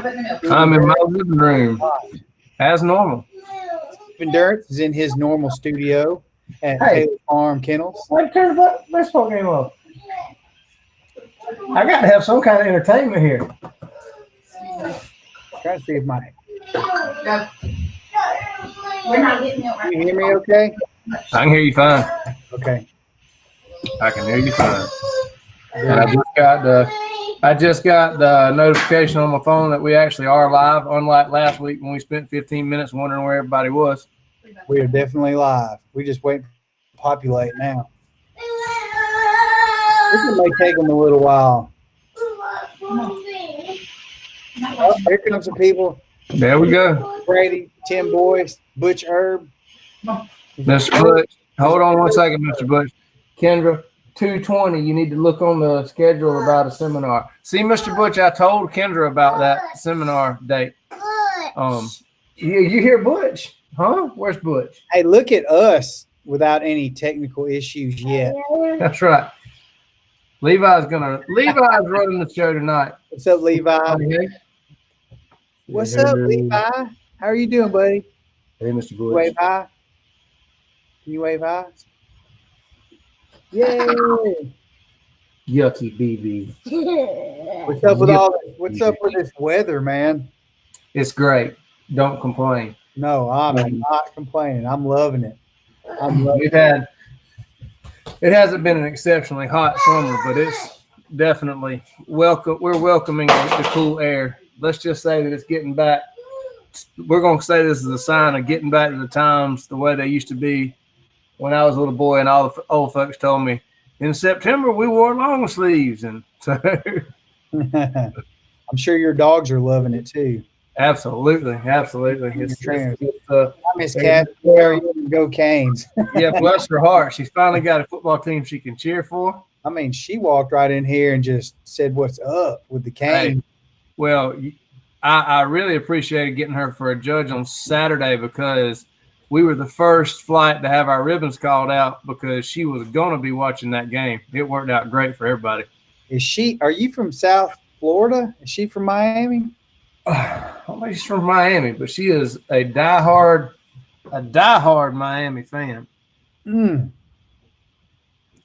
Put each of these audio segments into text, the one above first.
I'm in my living room, as normal. Stephen Durrance is in his normal studio at Hey. Taylor Farm Kennels. Why turn the baseball game off? I got to have some kind of entertainment here. Trying to see if my. We're not getting milk Can you hear me okay? I can hear you fine. Okay. I can hear you fine. And I just got the notification on my phone that we actually are live, unlike last week when we spent 15 minutes wondering where everybody was. We are definitely live. We just wait to populate now. This may take them a little while. Oh, here comes some people. There we go. Brady, Tim Boyce, Butch Herb. Mr. Butch, hold on one second, Mr. Butch. Kendra, 2:20, you need to look on the schedule about a seminar. See, Mr. Butch, I told Kendra about that seminar date. You hear Butch? Huh? Where's Butch? Hey, look at us without any technical issues yet. That's right. Levi's running the show tonight. What's up, Levi? What's up, Levi? How are you doing, buddy? Hey, Mr. Butch. Wave hi. Can you wave hi? Yay! Yucky BB. What's up with this weather, man? It's great. Don't complain. No, I'm not complaining. I'm loving it. It hasn't been an exceptionally hot summer, but it's definitely welcome. We're welcoming the cool air. Let's just say that it's getting back. We're going to say this is a sign of getting back to the times the way they used to be when I was a little boy, and all the old folks told me in September we wore long sleeves, and so I'm sure your dogs are loving it too. Absolutely. I miss Cat. Go Canes. Yeah, bless her heart. She's finally got a football team she can cheer for. I mean, she walked right in here and just said, "What's up with the Canes?" Hey, well, I really appreciated getting her for a judge on Saturday because we were the first flight to have our ribbons called out because she was going to be watching that game. It worked out great for everybody. Are you from South Florida? Is she from Miami? I don't think she's from Miami, but she is a diehard Miami fan.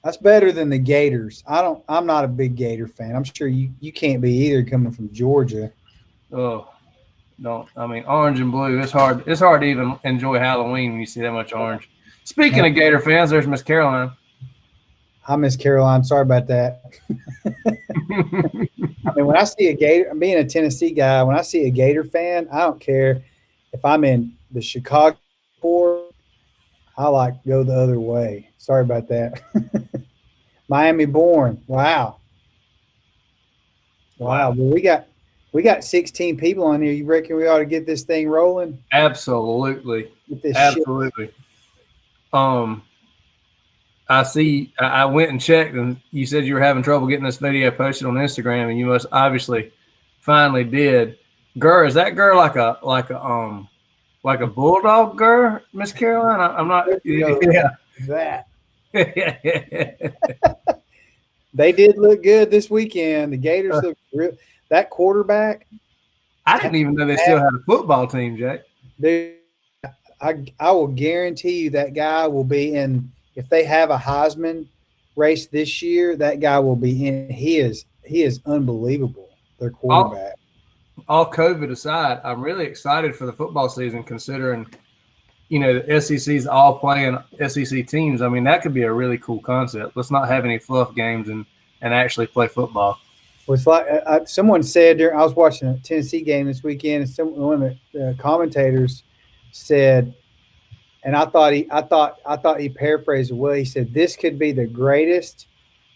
That's better than the Gators. I'm not a big Gator fan. I'm sure you can't be either coming from Georgia. Oh, don't. I mean, orange and blue. It's hard to even enjoy Halloween when you see that much orange. Speaking of Gator fans, there's Miss Caroline. Hi, Miss Caroline. Sorry about that. I mean, when I see a Gator, being a Tennessee guy, when I see a Gator fan, I don't care if I'm in the Chicago port, I like to go the other way. Sorry about that. Miami born. Wow. Well, we got 16 people on here. You reckon we ought to get this thing rolling? Absolutely. Get this Absolutely. Shit. I went and checked, and you said you were having trouble getting this video posted on Instagram, and you must obviously finally did. Girl, is that girl like a bulldog girl, Miss Caroline? I'm not. Yeah. That. They did look good this weekend. The Gators looked real. That quarterback. I didn't even know they still had a football team, Jake. Dude, I will guarantee you that guy will be in. If they have a Heisman race this year, that guy will be in. He is unbelievable. Their quarterback. All COVID aside, I'm really excited for the football season, considering, the SEC's all playing SEC teams. I mean, that could be a really cool concept. Let's not have any fluff games and actually play football. Well, it's like someone said I was watching a Tennessee game this weekend, and one of the commentators said, and I thought he paraphrased it well. He said, "This could be the greatest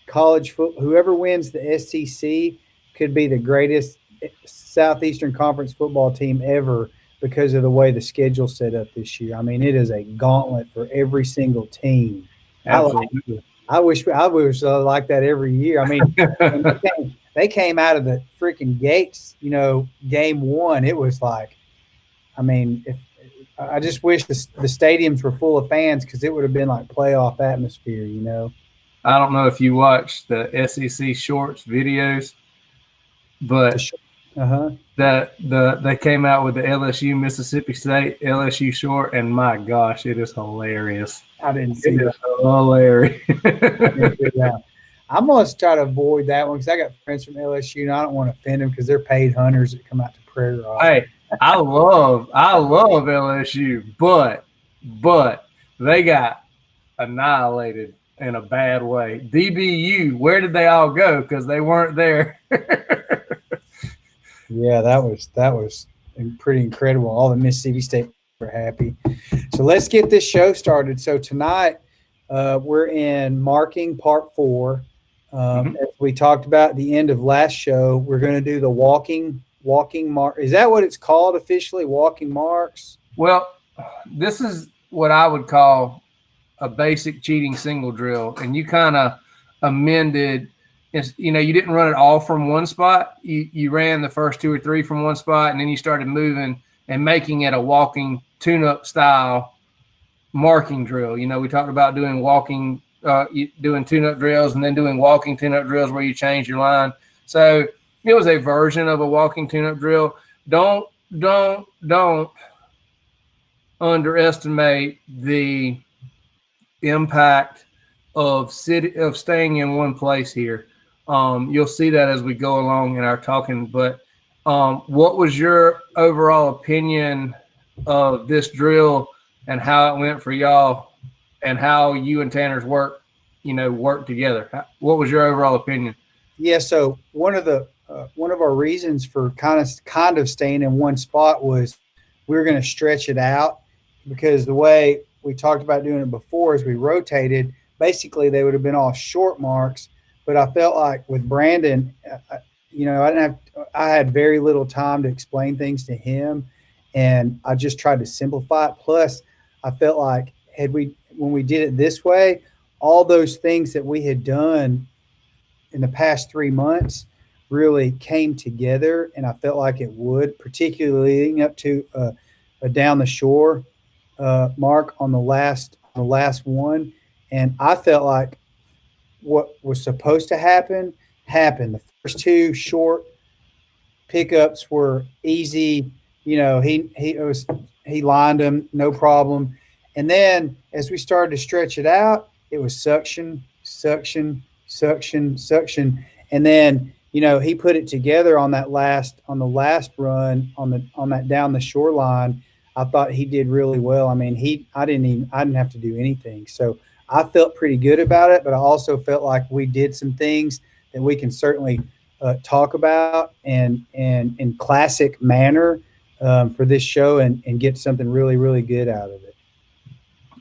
college football. Whoever wins the SEC could be the greatest Southeastern Conference football team ever because of the way the schedule's set up this year. I mean, it is a gauntlet for every single team. Absolutely. I wish like that every year. I mean, they came out of the freaking gates, game one. It was like, I mean, I just wish the stadiums were full of fans because it would have been like playoff atmosphere, I don't know if you watch the SEC shorts videos, but that they came out with the LSU Mississippi State LSU short, and my gosh, it is hilarious. I didn't see It that. is hilarious. I'm gonna try to avoid that one because I got friends from LSU and I don't want to offend them because they're paid hunters that come out to Prairie Rock. Hey, I love LSU, but they got annihilated in a bad way. DBU, where did they all go? Because they weren't there. Yeah, that was pretty incredible. All the Mississippi State were happy. So let's get this show started. So tonight we're in marking part 4. As we talked about at the end of last show, we're going to do the walking mark. Is that what it's called officially? Walking marks? Well, this is what I would call a basic cheating single drill, and you kind of amended. You know, you didn't run it all from one spot. You ran the first 2 or 3 from one spot, and then you started moving and making it a walking tune-up style marking drill. You know, we talked about doing walking, doing tune-up drills, and then doing walking tune-up drills where you change your line. So it was a version of a walking tune-up drill. Don't underestimate the impact of staying in one place here. You'll see that as we go along in our talking. But what was your overall opinion of this drill and how it went for y'all, and how you and Tanner's work together? What was your overall opinion? Yeah. So one of our reasons for kind of staying in one spot was we were going to stretch it out, because the way we talked about doing it before is we rotated. Basically, they would have been all short marks. But I felt like with Brandon, I had very little time to explain things to him, and I just tried to simplify it. Plus, I felt like when we did it this way, all those things that we had done in the past 3 months really came together, and I felt like it would, particularly leading up to a down the shore mark on the last one, and I felt like what was supposed to happen happened. The first 2 short pickups were easy. You know, he lined them, no problem. And then as we started to stretch it out, it was suction. And then, you know, he put it together on the last run on that down the shoreline. I thought he did really well. I mean, I didn't have to do anything. So I felt pretty good about it, but I also felt like we did some things that we can certainly talk about and in classic manner for this show and get something really, really good out of it.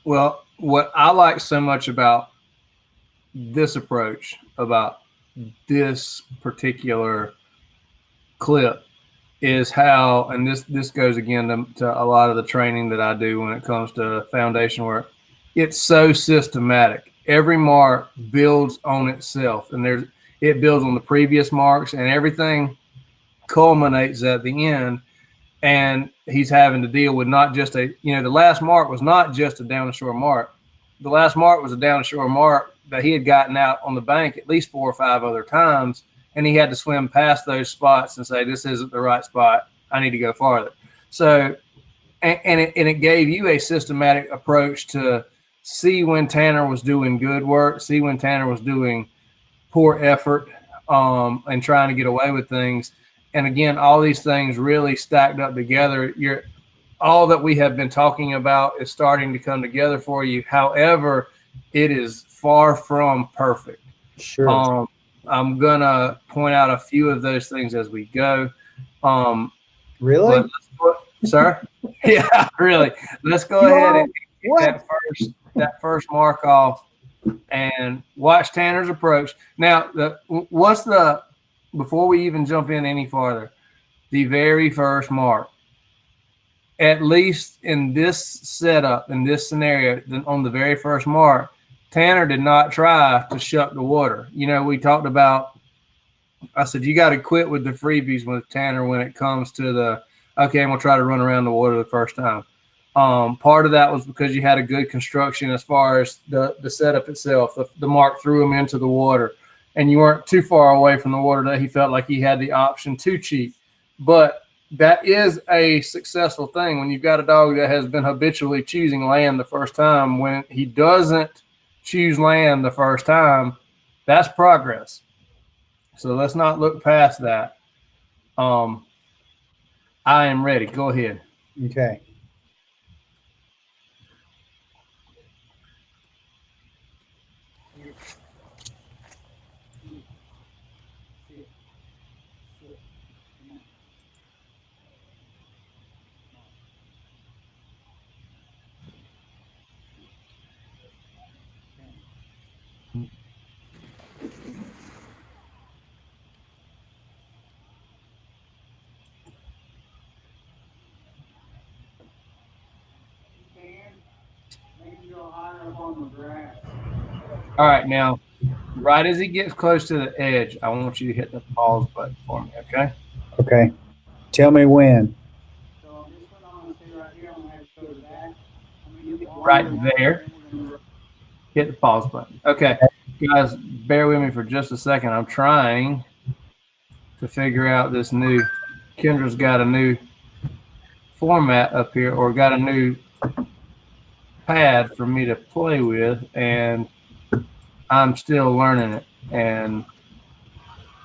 Well, what I like so much about this approach, about this particular clip, is how, and this goes again to a lot of the training that I do when it comes to foundation work. It's so systematic. Every mark builds on itself, and it builds on the previous marks, and everything culminates at the end. And he's having to deal with not just the last mark was not just a down the shore mark. The last mark was a down the shore mark that he had gotten out on the bank at least 4 or 5 other times, and he had to swim past those spots and say, this isn't the right spot. I need to go farther. So, and it gave you a systematic approach to see when Tanner was doing good work, see when Tanner was doing poor effort, and trying to get away with things. And again, all these things really stacked up together. All that we have been talking about is starting to come together for you. However, it is far from perfect. Sure. I'm gonna point out a few of those things as we go. Really? Sir? Yeah, really. Let's go ahead and get that first mark off and watch Tanner's approach. Now, before we even jump in any farther, the very first mark, at least in this setup, in this scenario, on the very first mark, Tanner did not try to shuck the water. You know, we talked about, I said, you got to quit with the freebies with Tanner when it comes to I'm going to try to run around the water the first time. Part of that was because you had a good construction as far as the setup itself. The mark threw him into the water, and you weren't too far away from the water that he felt like he had the option to cheat. But that is a successful thing when you've got a dog that has been habitually choosing land the first time. When he doesn't choose land the first time, that's progress. So let's not look past that. I am ready. Go ahead. Okay. All right, now, right as he gets close to the edge, I want you to hit the pause button for me, okay? Okay. Tell me when. Right there. Hit the pause button. Okay, guys, bear with me for just a second. I'm trying to figure out this new. Kendra's got a new format up here, or got a new pad for me to play with, and I'm still learning it. And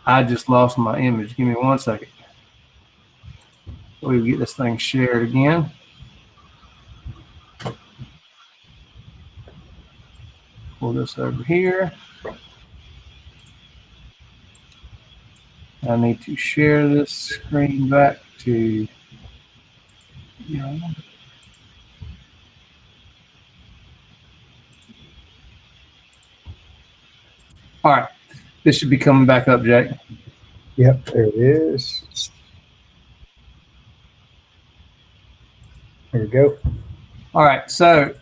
I just lost my image. Give me 1 second. We'll get this thing shared again. Pull this over here. I need to share this screen back to, all right. This should be coming back up, Jake. Yep, there it is. There we go. All right, so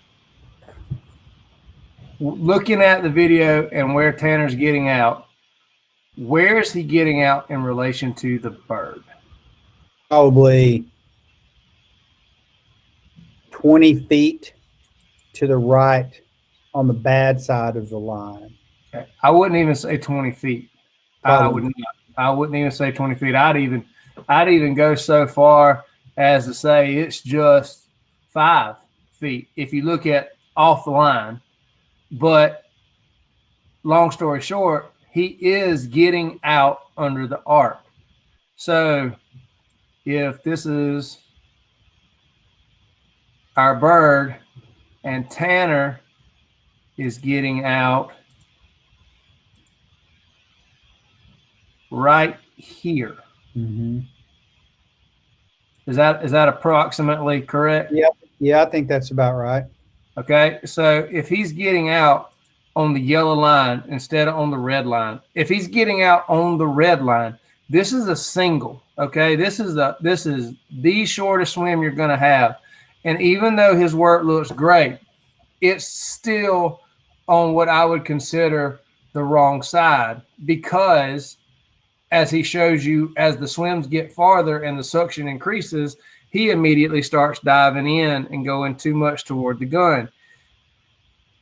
looking at the video and where Tanner's getting out, where is he getting out in relation to the bird? Probably 20 feet to the right on the bad side of the line. Okay. I wouldn't even say 20 feet. I Probably. wouldn't even say 20 feet. I'd even go so far as to say it's just 5 feet if you look at off the line. But long story short, he is getting out under the arc. So if this is our bird and Tanner is getting out right here. Mm-hmm. Is that approximately correct? Yeah, I think that's about right. Okay, so if he's getting out on the yellow line instead of on the red line, if he's getting out on the red line, this is a single. Okay, this is the shortest swim you're going to have, and even though his work looks great, it's still on what I would consider the wrong side, because as he shows you, as the swims get farther and the suction increases, he immediately starts diving in and going too much toward the gun.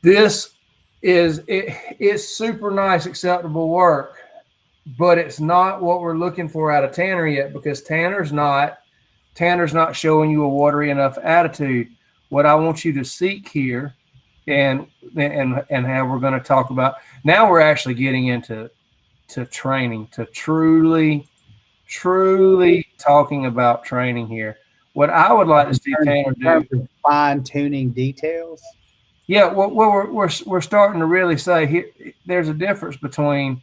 This it's super nice, acceptable work, but it's not what we're looking for out of Tanner yet, because Tanner's not showing you a watery enough attitude. What I want you to seek here, and how we're going to talk about now, we're actually getting into training, to truly talking about training here. What I would like to see Tanner do, fine tuning details. Yeah, well, we're starting to really say here, there's a difference between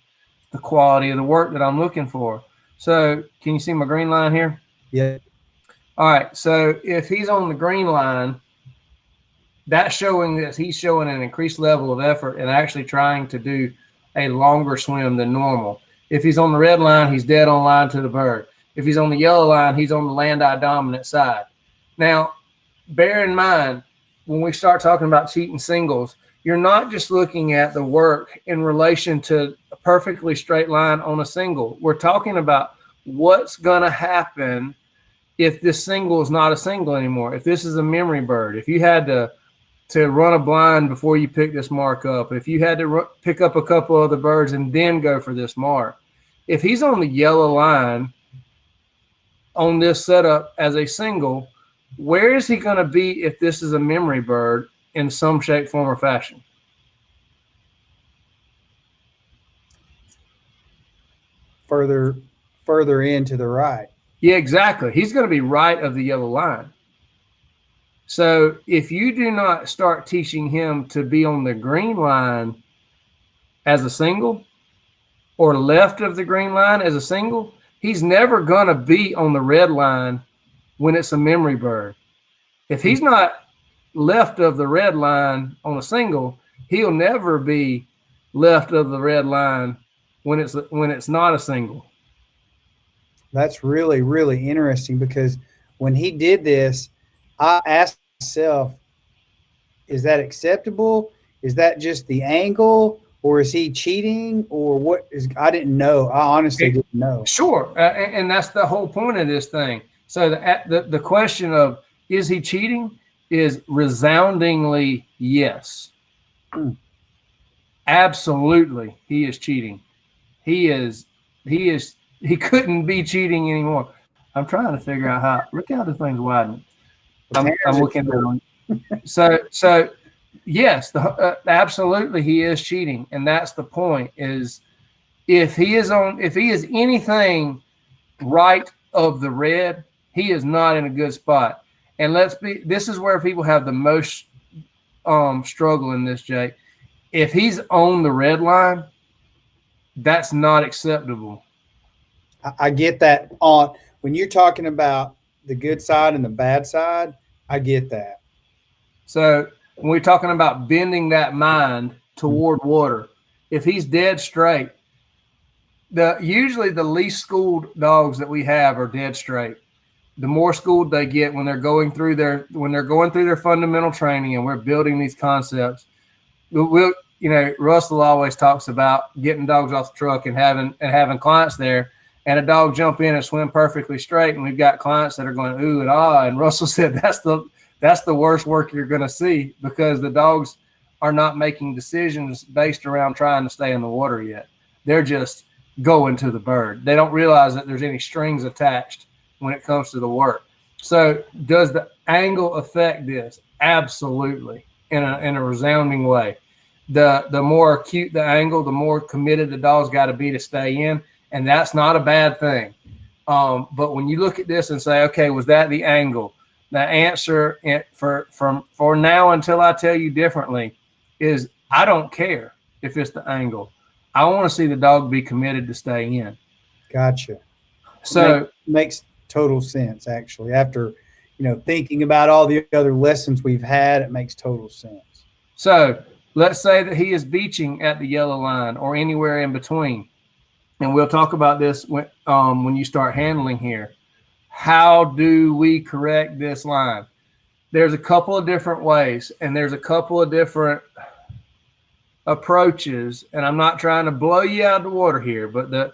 the quality of the work that I'm looking for. So, can you see my green line here? Yeah. All right. So, if he's on the green line, that's showing that he's showing an increased level of effort and actually trying to do a longer swim than normal. If he's on the red line, he's dead on line to the bird. If he's on the yellow line, he's on the land-eye dominant side. Now, bear in mind, when we start talking about cheating singles, you're not just looking at the work in relation to a perfectly straight line on a single. We're talking about what's going to happen if this single is not a single anymore. If this is a memory bird, if you had to run a blind before you pick this mark up, if you had to pick up a couple other birds and then go for this mark, if he's on the yellow line, on this setup as a single, where is he going to be if this is a memory bird in some shape, form, or fashion? Further in to the right. Yeah, exactly. He's going to be right of the yellow line. So if you do not start teaching him to be on the green line as a single or left of the green line as a single, he's never going to be on the red line when it's a memory bird. If he's not left of the red line on a single, he'll never be left of the red line when it's not a single. That's really, really interesting, because when he did this, I asked myself, is that acceptable? Is that just the angle, or is he cheating, or what is? I didn't know. I honestly didn't know. Sure, and that's the whole point of this thing. So the question of is he cheating is resoundingly yes. Absolutely, he is cheating. He couldn't be cheating anymore. I'm trying to figure out how. Look how the thing's widening. I'm looking at it. So yes, absolutely he is cheating, and that's the point. Is if he is anything right of the red, he is not in a good spot. And this is where people have the most struggle in this, Jake. If he's on the red line, that's not acceptable. I get that. On when you're talking about the good side and the bad side, I get that. So when we're talking about bending that mind toward water, if he's dead straight, usually the least schooled dogs that we have are dead straight. The more schooled they get when they're going through their fundamental training and we're building these concepts, Russell always talks about getting dogs off the truck and having clients there, and a dog jump in and swim perfectly straight, and we've got clients that are going ooh and ah. And Russell said that's the worst work you're going to see, because the dogs are not making decisions based around trying to stay in the water yet. They're just going to the bird. They don't realize that there's any strings attached when it comes to the work. So does the angle affect this? Absolutely, in a resounding way. The more acute the angle, the more committed the dog's got to be to stay in, and that's not a bad thing. But when you look at this and say, okay, was that the angle? The answer for now until I tell you differently is I don't care if it's the angle. I want to see the dog be committed to stay in. Gotcha. So makes total sense, actually. After thinking about all the other lessons we've had, it makes total sense. So let's say that he is beaching at the yellow line or anywhere in between, and we'll talk about this when you start handling here. How do we correct this line? There's a couple of different ways, and there's a couple of different approaches, and I'm not trying to blow you out of the water here, but the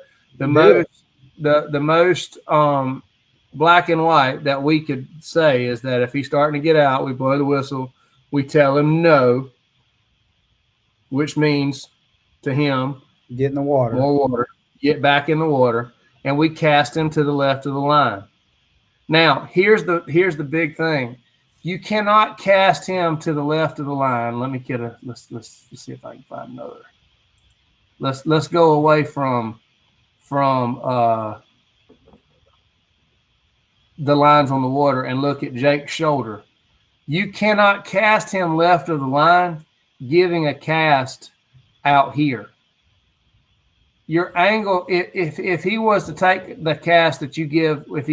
most black and white that we could say is that if he's starting to get out, we blow the whistle, we tell him no, which means to him, get in the water, more water, get back in the water, and we cast him to the left of the line. Now, here's the big thing. You cannot cast him to the left of the line. Let me get let's see if I can find another. Let's go away from the lines on the water and look at Jake's shoulder. You cannot cast him left of the line, giving a cast out here. Your angle, if he was to take the cast that you give, if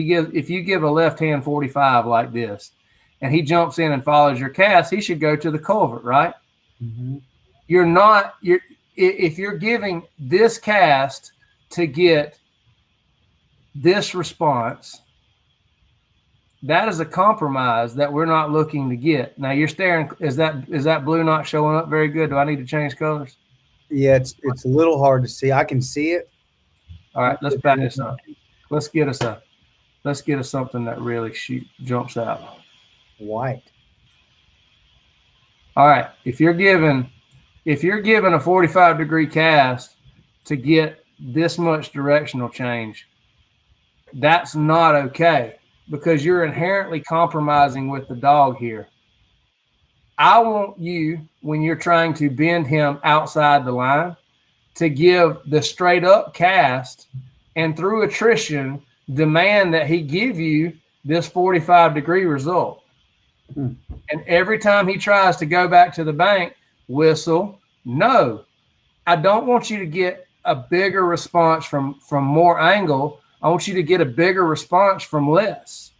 you give a left hand 45 like this, and he jumps in and follows your cast, he should go to the culvert, right? Mm-hmm. If you're giving this cast to get this response, that is a compromise that we're not looking to get. Now you're staring. Is that blue not showing up very good? Do I need to change colors? Yeah, it's a little hard to see. I can see it. All right, let's back this up. Let's get us something that really jumps out. White. All right, if you're given a 45-degree cast to get this much directional change, That's not okay because you're inherently compromising with the dog here. I want you, when you're trying to bend him outside the line, to give the straight up cast and through attrition demand that he give you this 45-degree result. And every time he tries to go back to the bank, whistle, no. I don't want you to get a bigger response from more angle. I want you to get a bigger response from less.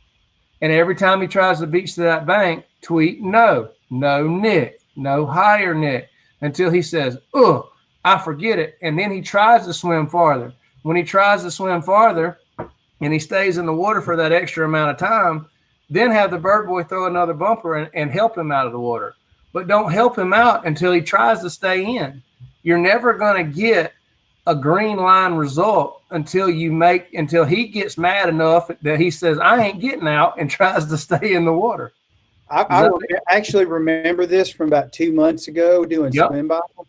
And every time he tries to beach to that bank, tweet no, no Nick, no higher Nick, until he says, ugh, I forget it. And then he tries to swim farther. When he tries to swim farther and he stays in the water for that extra amount of time, then have the bird boy throw another bumper and help him out of the water. But don't help him out until he tries to stay in. You're never going to get a green line result until he gets mad enough that he says, I ain't getting out, and tries to stay in the water. I actually remember this from about 2 months ago doing swim Bible.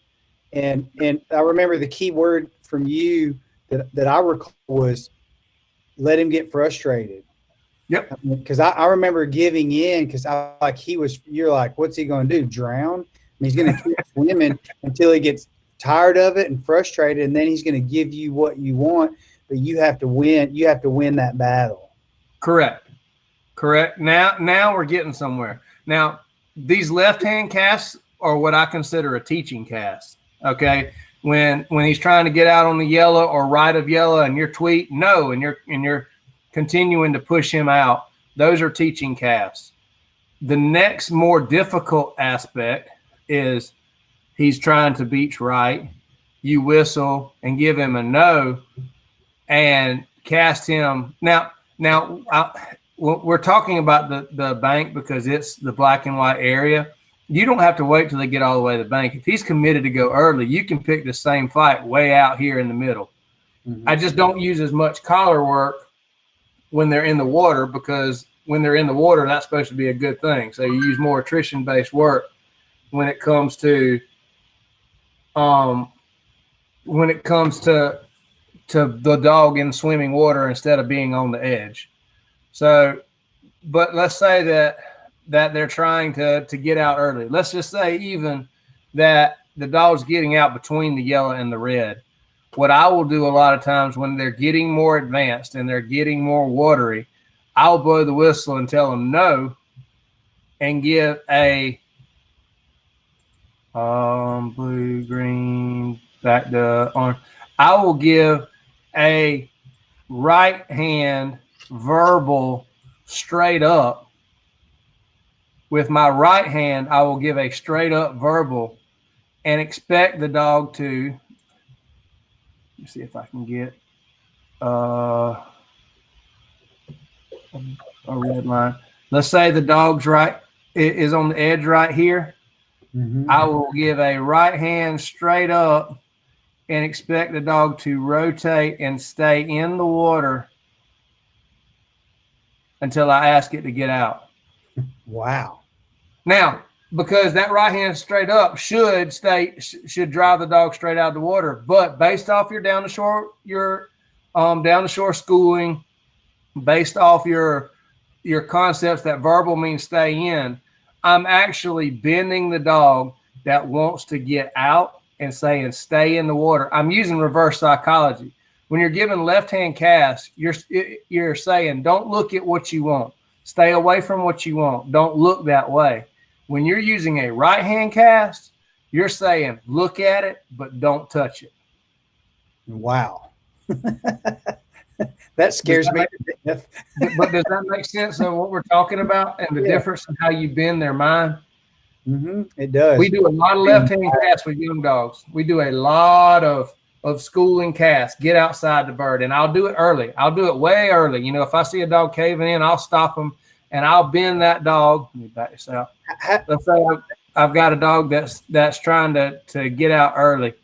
And I remember the key word from you that I recall was let him get frustrated. Yep. Because I remember giving in because you're like, what's he going to do? Drown? I mean, he's going to keep swimming until he gets tired of it and frustrated, and then he's going to give you what you want, but you have to win. You have to win that battle. Correct. Now we're getting somewhere. Now, these left-hand casts are what I consider a teaching cast. Okay. When he's trying to get out on the yellow or right of yellow and you're tweet no, and you're continuing to push him out, those are teaching casts. The next more difficult aspect is he's trying to beach right. You whistle and give him a no and cast him. Now we're talking about the bank because it's the black and white area. You don't have to wait till they get all the way to the bank. If he's committed to go early, you can pick the same fight way out here in the middle. Mm-hmm. I just don't use as much collar work when they're in the water, because when they're in the water, that's supposed to be a good thing. So you use more attrition-based work when it comes to the dog in swimming water instead of being on the edge. So, but let's say that they're trying to get out early. Let's just say even that the dog's getting out between the yellow and the red. What I will do a lot of times when they're getting more advanced and they're getting more watery, I'll blow the whistle and tell them no and give a blue, green, back to orange. I will give a right hand verbal straight up. With my right hand, I will give a straight up verbal and expect the dog to, let me see if I can get a red line. Let's say the dog's right is on the edge right here. Mm-hmm. I will give a right hand straight up and expect the dog to rotate and stay in the water until I ask it to get out. Wow. Now, because that right hand straight up should drive the dog straight out of the water, but based off your down the shore schooling, based off your concepts that verbal means stay in, I'm actually bending the dog that wants to get out and saying stay in the water. I'm using reverse psychology. When you're giving left-hand cast, you're saying don't look at what you want. Stay away from what you want. Don't look that way. When you're using a right-hand cast, you're saying look at it, but don't touch it. Wow. That scares me. But does that make sense of what we're talking about and the difference in how you bend their mind? Mm-hmm. It does. We do a lot of left-hand casts with young dogs. We do a lot of schooling casts. Get outside the bird, and I'll do it early. I'll do it way early. You know, if I see a dog caving in, I'll stop him and I'll bend that dog. Let me back this out. Let's say I've got a dog that's trying to get out early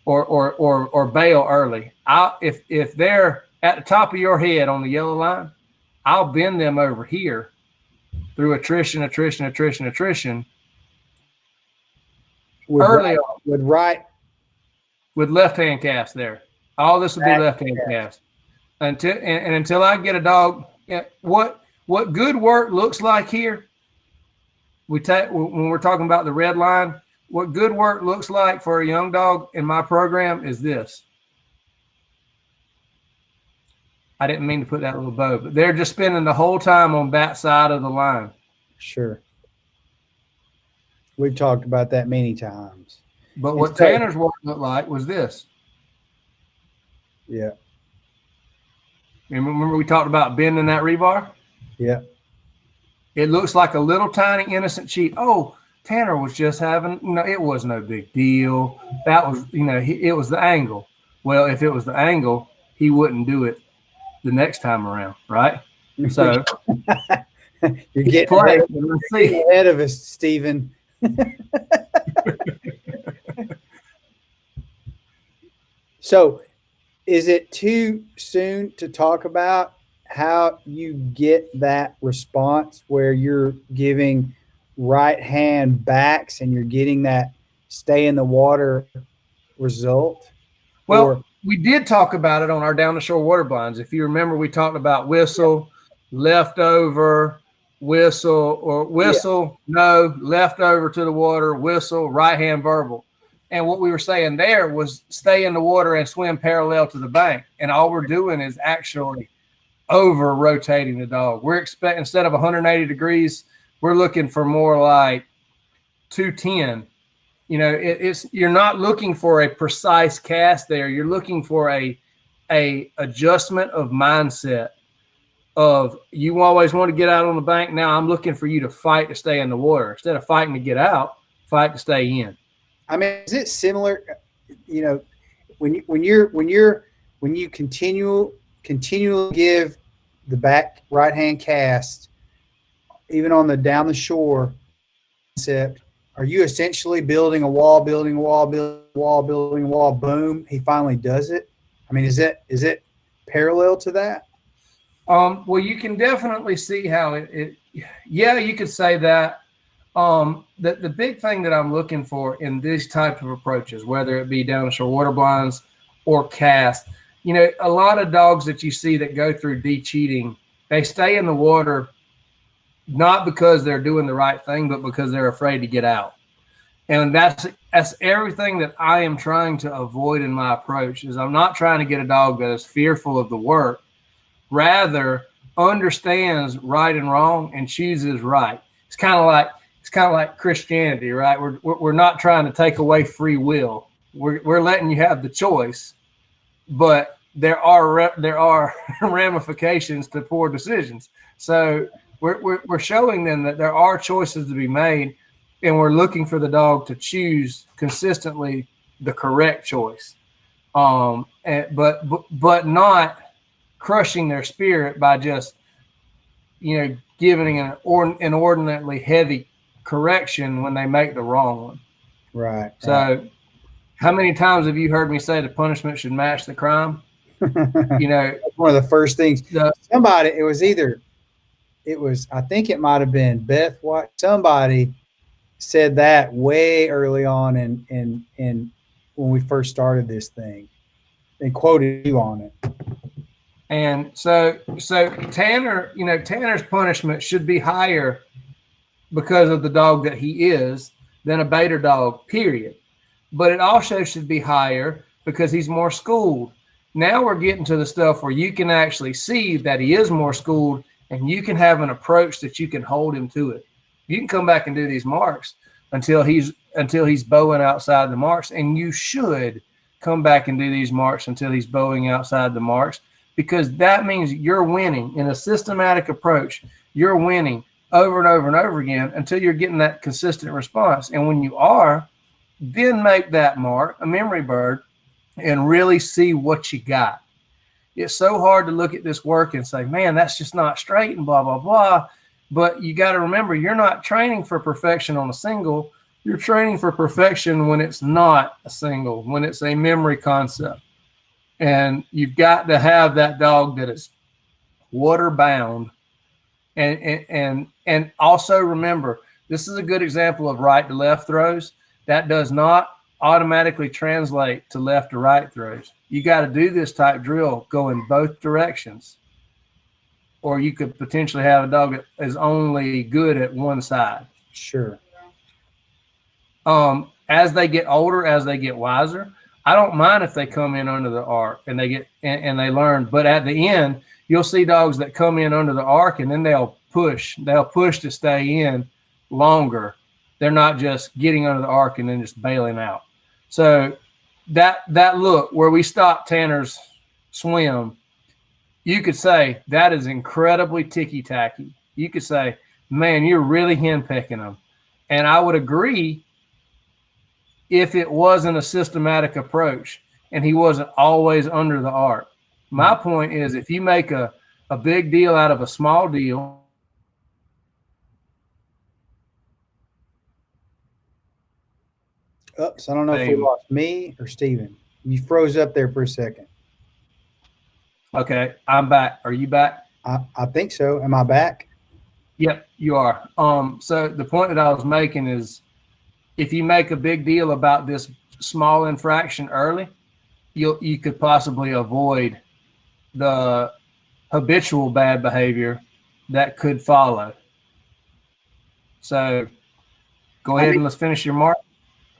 or bail early. If they're at the top of your head on the yellow line, I'll bend them over here through attrition. With left-hand cast there. All this will be left-hand cast. until I get a dog. What good work looks like here, when we're talking about the red line, what good work looks like for a young dog in my program is this. I didn't mean to put that little bow, but they're just spending the whole time on that side of the line. Sure. We've talked about that many times. But what Tanner's work looked like was this. Yeah. And remember we talked about bending that rebar? Yeah. It looks like a little tiny innocent cheat. Oh, Tanner was just having, it was no big deal. That was, it was the angle. Well, if it was the angle, he wouldn't do it the next time around, right? So you're getting ahead of us, Stephen. So is it too soon to talk about how you get that response where you're giving right hand backs and you're getting that stay in the water result? Well, we did talk about it on our down the shore water blinds. If you remember, we talked about whistle, leftover, whistle, or whistle, no, leftover to the water, whistle, right hand verbal. And what we were saying there was stay in the water and swim parallel to the bank. And all we're doing is actually over rotating the dog. We're expecting, instead of 180 degrees, we're looking for more like 210. You're not looking for a precise cast there. You're looking for a adjustment of mindset of you always want to get out on the bank. Now I'm looking for you to fight to stay in the water. Instead of fighting to get out, fight to stay in. I mean, is it similar? When you continually give the back right hand cast, even on the down the shore concept, are you essentially building a wall, building a wall, building a wall, building a wall? Boom! He finally does it. I mean, is it parallel to that? Well, you can definitely see how you could say that. The big thing that I'm looking for in these type of approaches, whether it be down the shore water blinds or cast, a lot of dogs that you see that go through de-cheating, they stay in the water not because they're doing the right thing, but because they're afraid to get out. And that's everything that I am trying to avoid in my approach. Is I'm not trying to get a dog that is fearful of the work, rather understands right and wrong and chooses right. It's kind of like Christianity, right? We're not trying to take away free will. We're letting you have the choice, but there are ramifications to poor decisions. So we're showing them that there are choices to be made, and we're looking for the dog to choose consistently the correct choice, but not crushing their spirit by just giving an inordinately heavy correction when they make the wrong one. Right. So how many times have you heard me say the punishment should match the crime? That's one of the first things. I think it might have been Beth White. Somebody said that way early on in when we first started this thing and quoted you on it. And so Tanner, Tanner's punishment should be higher because of the dog that he is than a beta dog, period. But it also should be higher because he's more schooled. Now we're getting to the stuff where you can actually see that he is more schooled, and you can have an approach that you can hold him to it. You can come back and do these marks until he's bowing outside the marks, and you should come back and do these marks until he's bowing outside the marks, because that means you're winning in a systematic approach. You're winning over and over and over again until you're getting that consistent response. And when you are, then make that mark a memory bird and really see what you got. It's so hard to look at this work and say, man, that's just not straight and blah, blah, blah. But you got to remember, you're not training for perfection on a single. You're training for perfection when it's not a single, when it's a memory concept. And you've got to have that dog that is water bound. And also remember, this is a good example of right to left throws. That does not automatically translate to left to right throws. You got to do this type drill go in both directions, or you could potentially have a dog that is only good at one side. Sure. As they get older, as they get wiser, I don't mind if they come in under the arc and they get and they learn. But at the end, you'll see dogs that come in under the arc and then they'll push. They'll push to stay in longer. They're not just getting under the arc and then just bailing out. So that look where we stopped Tanner's swim, you could say that is incredibly ticky-tacky. You could say, man, you're really henpecking them. And I would agree if it wasn't a systematic approach and he wasn't always under the arc. My point is if you make a big deal out of a small deal, Oops, I don't know if we lost me or Steven. You froze up there for a second. okay, I'm back. Are you back? I think so. Am I back? Yep, you are. So the point that I was making is if you make a big deal about this small infraction early, you could possibly avoid the habitual bad behavior that could follow. So go ahead and let's finish your mark.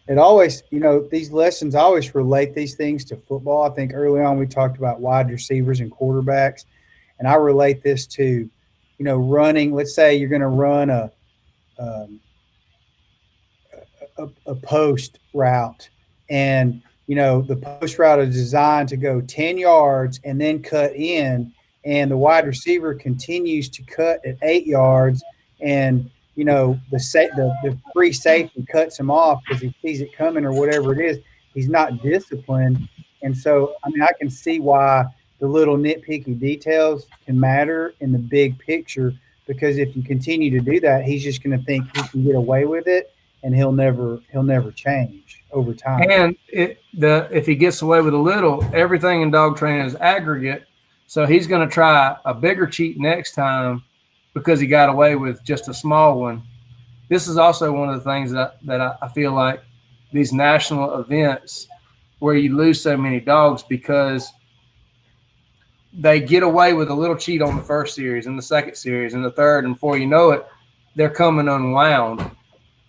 It always, these lessons, I always relate these things to football. I think early on we talked about wide receivers and quarterbacks, and I relate this to, running. Let's say you're going to run a post route, and the post route is designed to go 10 yards and then cut in, and the wide receiver continues to cut at 8 yards, and the free safety cuts him off because he sees it coming or whatever it is. He's not disciplined. And so, I can see why the little nitpicky details can matter in the big picture, because if you continue to do that, he's just going to think he can get away with it, and he'll never change over time. And if he gets away with a little, everything in dog training is aggregate. So he's going to try a bigger cheat next time because he got away with just a small one. This is also one of the things that I feel like these national events where you lose so many dogs because they get away with a little cheat on the first series and the second series and the third, and before you know it, they're coming unwound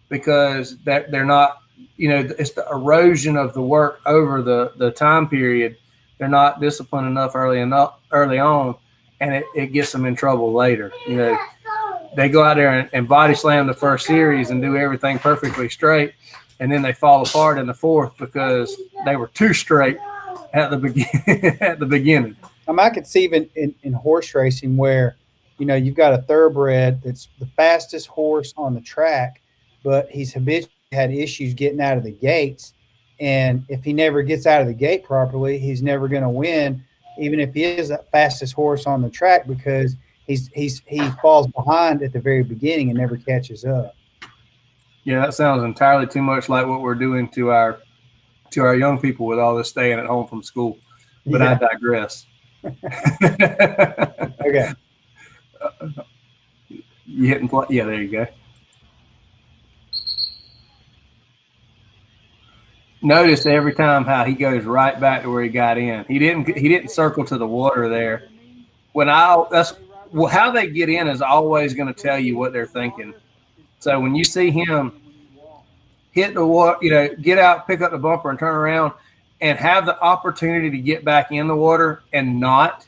because they're not, it's the erosion of the work over the time period. They're not disciplined enough early on, and it gets them in trouble later. They go out there and body slam the first series and do everything perfectly straight, and then they fall apart in the fourth because they were too straight at the beginning. I could see even in horse racing where, you've got a thoroughbred that's the fastest horse on the track, but he's habitually had issues getting out of the gates. And if he never gets out of the gate properly, he's never going to win, even if he is the fastest horse on the track, because he falls behind at the very beginning and never catches up. Yeah, that sounds entirely too much like what we're doing to our young people with all this staying at home from school. But yeah. I digress. Okay. You hitting play? Yeah, there you go. Notice every time how he goes right back to where he got in. He didn't circle to the water there. How they get in is always going to tell you what they're thinking. So when you see him hit the water, get out, pick up the bumper, and turn around, and have the opportunity to get back in the water and not,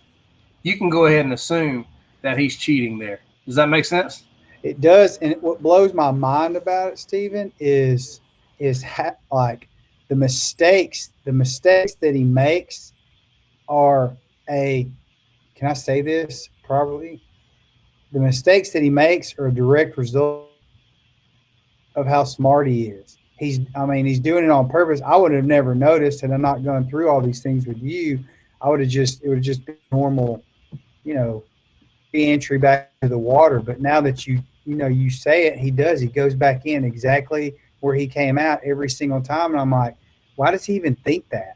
you can go ahead and assume that he's cheating there. Does that make sense? It does. And what blows my mind about it, Stephen, is like the mistakes that he makes are can I say this properly? The mistakes that he makes are a direct result of how smart he is. He's doing it on purpose. I would have never noticed, and I'm not going through all these things with you. It would have just been normal, entry back to the water. But now that you say it, he does. He goes back in exactly where he came out every single time. And I'm like, why does he even think that?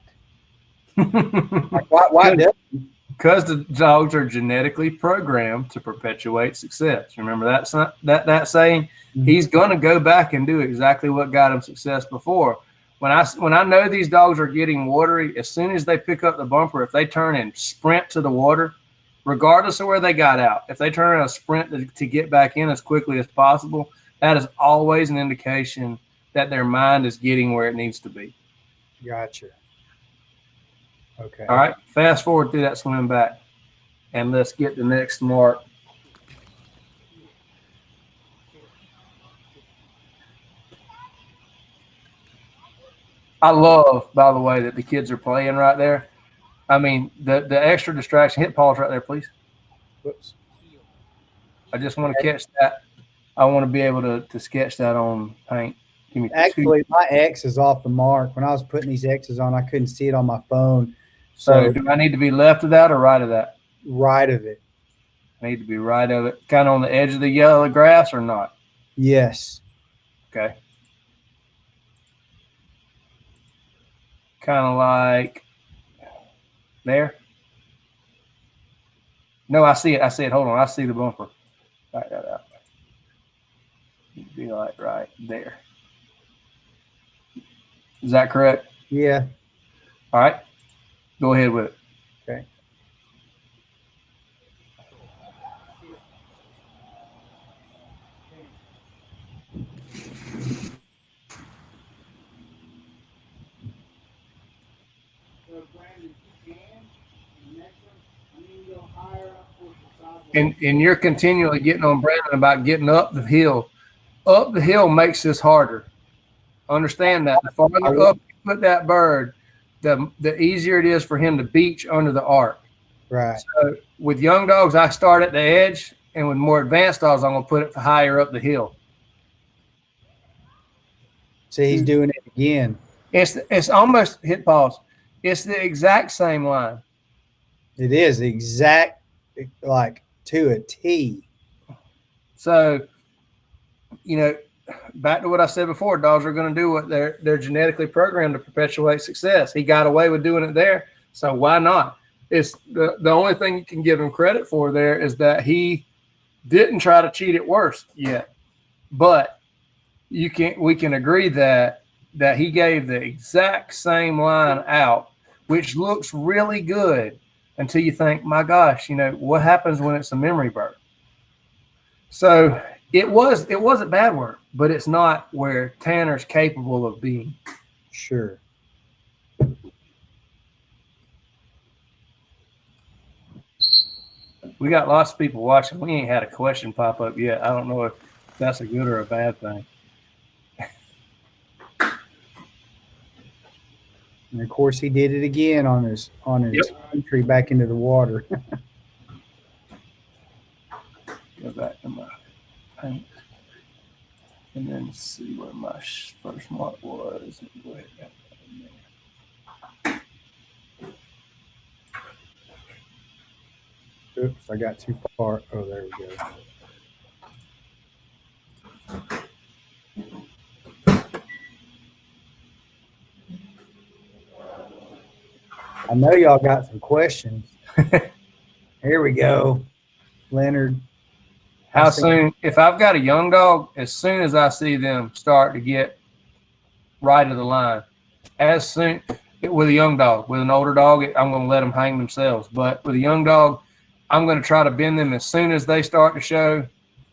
Like, why does he? Because the dogs are genetically programmed to perpetuate success. Remember that saying? Mm-hmm. He's going to go back and do exactly what got him success before. when I know these dogs are getting watery, as soon as they pick up the bumper, if they turn and sprint to the water, regardless of where they got out, if they turn and sprint to get back in as quickly as possible, that is always an indication that their mind is getting where it needs to be. Gotcha. Okay. All right, fast forward through that swim back, and let's get the next mark. I love, by the way, that the kids are playing right there. I mean, the extra distraction. Hit pause right there, please. Whoops. I just want to catch that. I want to be able to sketch that on paint. Give me Actually, my X is off the mark. When I was putting these X's on, I couldn't see it on my phone. So do I need to be left of that or right of that? Right of it. I need to be right of it, kind of on the edge of the yellow grass or not? Yes. Okay. Kind of like there. No, I see it. I see it. Hold on. I see the bumper. Back that out. Be like right there. Is that correct? Yeah. All right. Go ahead with it. Okay. And you're continually getting on Brandon about getting up the hill. Up the hill makes this harder. Understand that. The farther up you put that bird, the easier it is for him to beach under the arc. Right. So with young dogs, I start at the edge, and with more advanced dogs, I'm going to put it higher up the hill. See, he's doing it again. It's almost, hit pause. It's the exact same line. It is exact, like to a T. So, you know, back to what I said before, dogs are going to do what they're genetically programmed to perpetuate success. He got away with doing it there, so why not? It's the only thing you can give him credit for there is that he didn't try to cheat at worst yet. But we can agree that he gave the exact same line out, which looks really good until you think, my gosh, you know, what happens when it's a memory bird? So it wasn't bad work, but it's not where Tanner's capable of being. Sure. We got lots of people watching. We ain't had a question pop up yet. I don't know if that's a good or a bad thing. And of course, he did it again on his entry back into the water. Go back to my paint and then see where my first mark was. Go ahead and add that in there. Oops, I got too far. Oh, there we go. I know y'all got some questions. Here we go. Leonard. How soon, if I've got a young dog, as soon as I see them start to get right of the line, as soon with a young dog, with an older dog, I'm going to let them hang themselves. But with a young dog, I'm going to try to bend them as soon as they start to show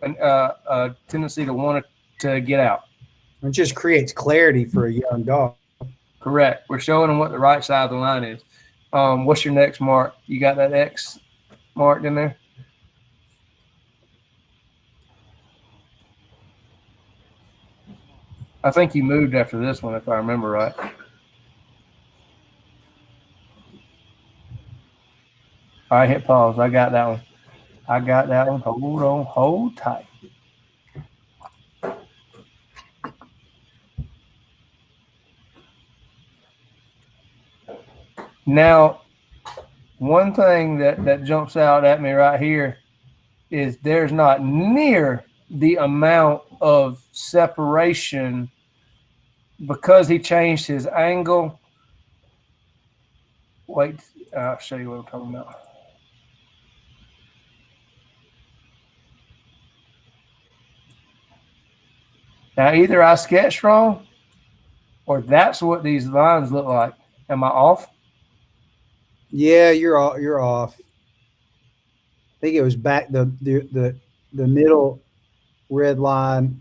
a tendency to want to get out. It just creates clarity for a young dog. Correct. We're showing them what the right side of the line is. What's your next mark? You got that X marked in there? I think you moved after this one, if I remember right. All right, hit pause. I got that one. Hold on. Hold tight. Now, one thing that jumps out at me right here is there's not near the amount of separation because he changed his angle. Wait, I'll show you what I'm talking about. Now, either I sketched wrong or that's what these lines look like. Am I off? Yeah, you're off. I think it was back the middle red line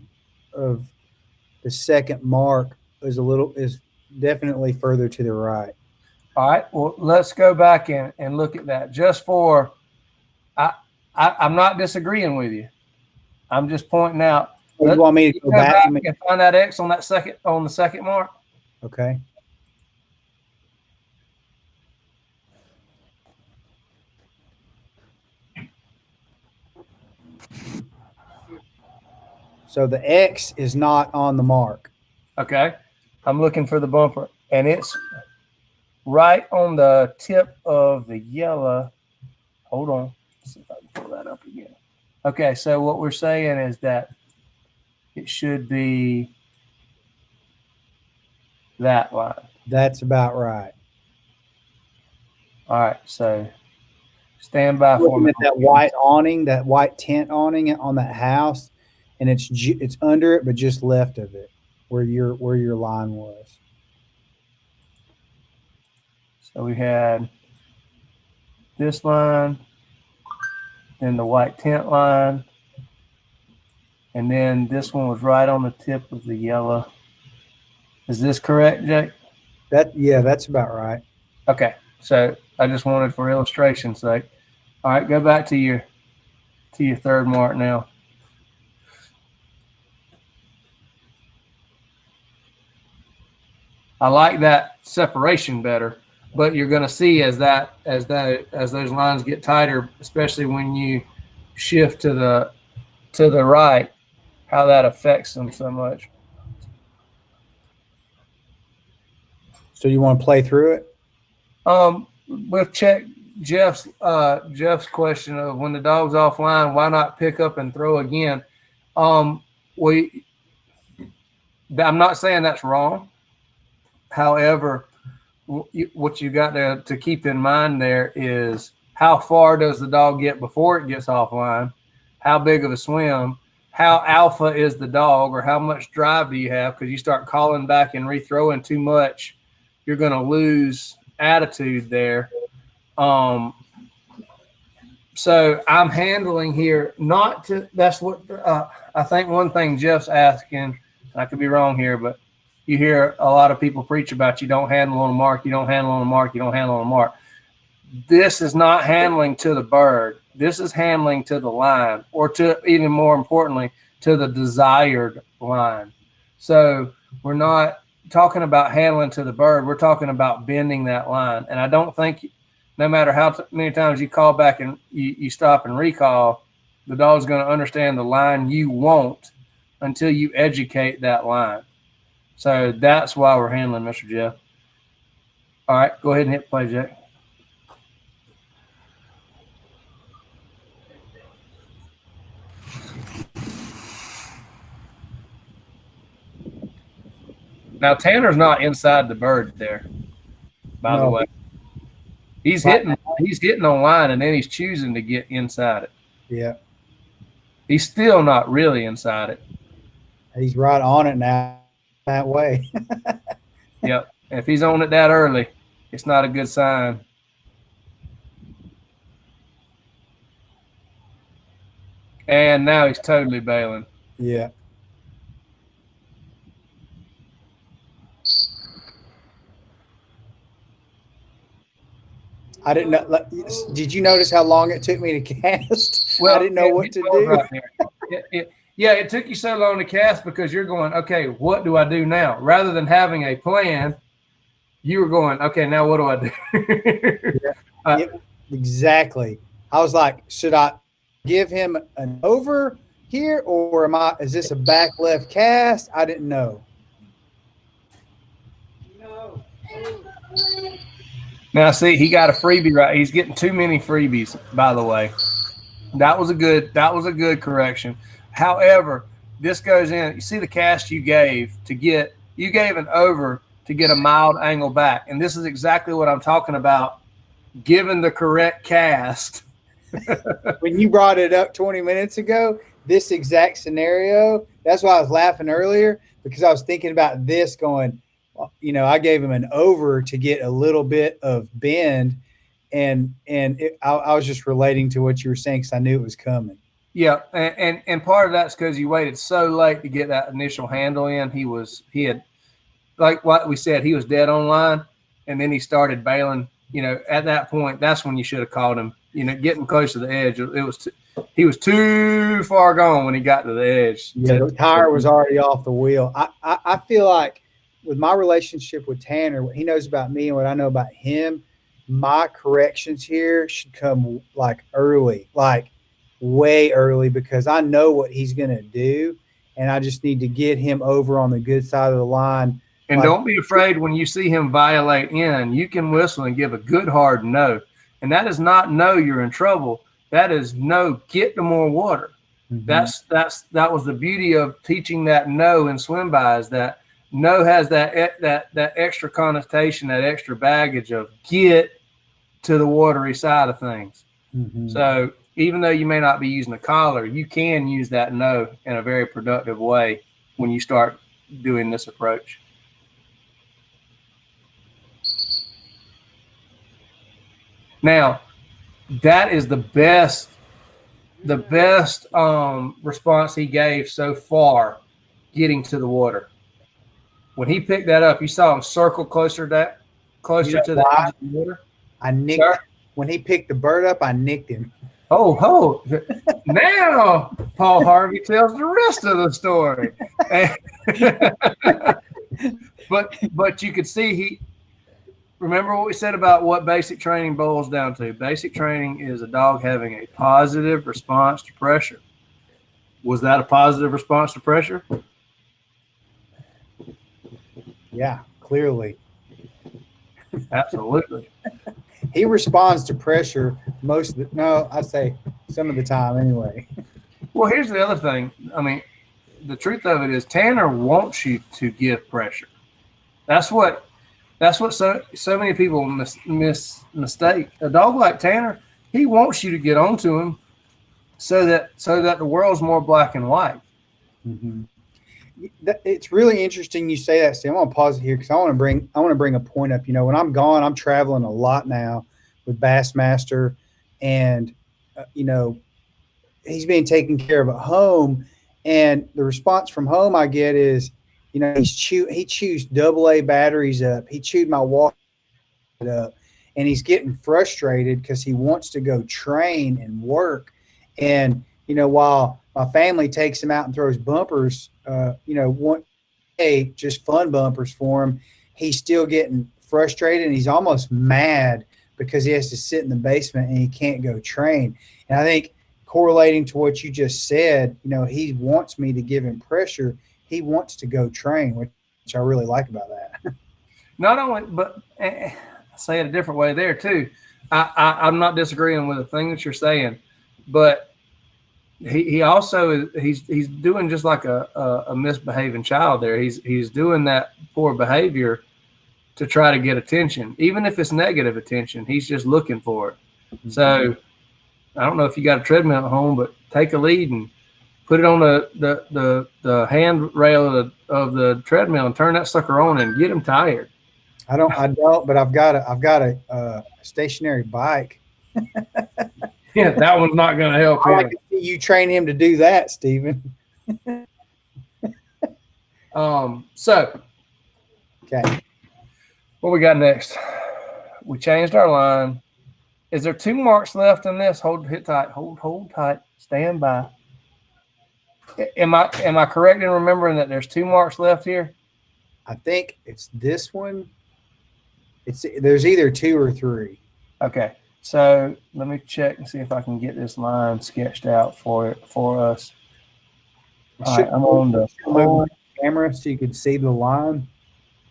of the second mark is definitely further to the right. All right. Well, let's go back and look at that just for. I'm not disagreeing with you. I'm just pointing out. You want me to go back and find that X on the second mark? Okay. So the X is not on the mark. Okay. I'm looking for the bumper, and it's right on the tip of the yellow. Hold on. Let's see if I can pull that up again. Okay, so what we're saying is that it should be that line. That's about right. All right, so stand by for Looking me. at that white awning, that white tent awning on that house, and it's under it, but just left of it, where your line was. So we had this line, then the white tent line, and then this one was right on the tip of the yellow. Is this correct, Jake? That's about right. Okay, so I just wanted for illustration's sake. All right, go back to your third mark now. I like that separation better, but you're going to see as those lines get tighter, especially when you shift to the right, how that affects them so much. So you want to play through it? We'll check Jeff's question of when the dog's offline, why not pick up and throw again? I'm not saying that's wrong. However, what you got to keep in mind there is how far does the dog get before it gets offline? How big of a swim? How alpha is the dog, or how much drive do you have? Because you start calling back and rethrowing too much, you're going to lose attitude there. So I'm handling here not to. That's what I think. One thing Jeff's asking, I could be wrong here, but you hear a lot of people preach about you don't handle on a mark, you don't handle on a mark, you don't handle on a mark. This is not handling to the bird. This is handling to the line, or to, even more importantly, to the desired line. So we're not talking about handling to the bird. We're talking about bending that line. And I don't think, no matter how many times you call back and you stop and recall, the dog's going to understand the line you want until you educate that line. So that's why we're handling, Mr. Jeff. All right, go ahead and hit play, Jack. Now, Tanner's not inside the bird there, by the way. He's hitting on line, and then he's choosing to get inside it. Yeah. He's still not really inside it. He's right on it now that way. Yep. If he's on it that early, it's not a good sign. And now he's totally bailing. Yeah. I didn't know. Did you notice how long it took me to cast? Well, I didn't know what to do. Right it took you so long to cast because you're going, okay, what do I do now? Rather than having a plan, you were going, okay, now what do I do? Yep, exactly. I was like, should I give him an over here, or is this a back left cast? I didn't know. Now, see, he got a freebie right. He's getting too many freebies, by the way. That was a good correction. However, this goes in. You see the cast you gave an over to get a mild angle back. And this is exactly what I'm talking about, given the correct cast. When you brought it up 20 minutes ago, this exact scenario, that's why I was laughing earlier, because I was thinking about this going, I gave him an over to get a little bit of bend, and I was just relating to what you were saying because I knew it was coming. Yeah, and part of that's because you waited so late to get that initial handle in. He had, like what we said, he was dead on line, and then he started bailing. At that point, that's when you should have caught him. Getting close to the edge, he was too far gone when he got to the edge. Yeah, the tire was already off the wheel. I feel like with my relationship with Tanner, what he knows about me and what I know about him, my corrections here should come like early, like way early, because I know what he's going to do, and I just need to get him over on the good side of the line. And don't be afraid when you see him violate in. You can whistle and give a good hard no. And that is not no, you're in trouble. That is no, get to more water. Mm-hmm. That was the beauty of teaching that no in swim by, is that no has that extra connotation, that extra baggage of get to the watery side of things. Mm-hmm. So even though you may not be using a collar, you can use that no in a very productive way when you start doing this approach. Now, that is the best response he gave so far getting to the water. When he picked that up, you saw him circle closer to the edge of the water. I nicked him. When he picked the bird up, I nicked him. Oh, now Paul Harvey tells the rest of the story. But you could see remember what we said about what basic training boils down to. Basic training is a dog having a positive response to pressure. Was that a positive response to pressure? Yeah, clearly. Absolutely. He responds to pressure I'd say some of the time anyway. Well, here's the other thing. I mean, the truth of it is Tanner wants you to give pressure. That's what so many people mistake. A dog like Tanner, he wants you to get onto him so that the world's more black and white. Mm-hmm. It's really interesting you say that, Steve. I'm gonna pause it here because I want to bring a point up. When I'm gone, I'm traveling a lot now with Bassmaster, and he's being taken care of at home, and the response from home I get is, he chews AA batteries up. He chewed my walk up, and he's getting frustrated because he wants to go train and work. And while my family takes him out and throws bumpers, one day just fun bumpers for him, he's still getting frustrated, and he's almost mad because he has to sit in the basement and he can't go train. And I think correlating to what you just said, he wants me to give him pressure. He wants to go train, which I really like about that. Not only, but say it a different way there too. I'm not disagreeing with the thing that you're saying, but he also he's doing just like a misbehaving child there. He's doing that poor behavior to try to get attention, even if it's negative attention. He's just looking for it. Mm-hmm. So I don't know if you got a treadmill at home, but take a lead and put it on the handrail of the treadmill and turn that sucker on and get him tired. I don't, but I've got a stationary bike. Yeah, that one's not going to help. I can see you train him to do that, Stephen. So, okay, what we got next? We changed our line. Is there 2 marks left in this? Hit tight. Hold tight. Stand by. Am I correct in remembering that there's 2 marks left here? I think it's this one. There's either 2 or 3. Okay, so let me check and see if I can get this line sketched out for us. All right, I'm on the camera so you can see the line.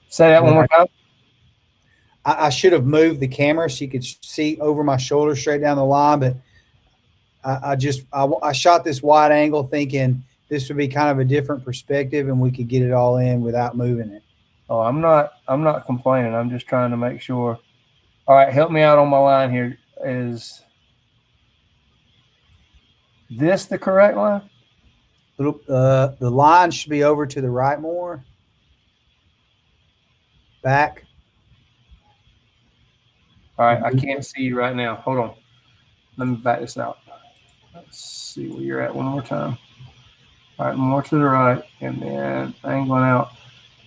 Say that one more time. I should have moved the camera so you could see over my shoulder straight down the line, but I shot this wide angle thinking this would be kind of a different perspective and we could get it all in without moving it. Oh, I'm not complaining. I'm just trying to make sure. All right, help me out on my line here. Is this the correct line? The line should be over to the right more. Back. All right, I can't see you right now. Hold on. Let me back this out. Let's see where you're at one more time. All right, more to the right, and then angling out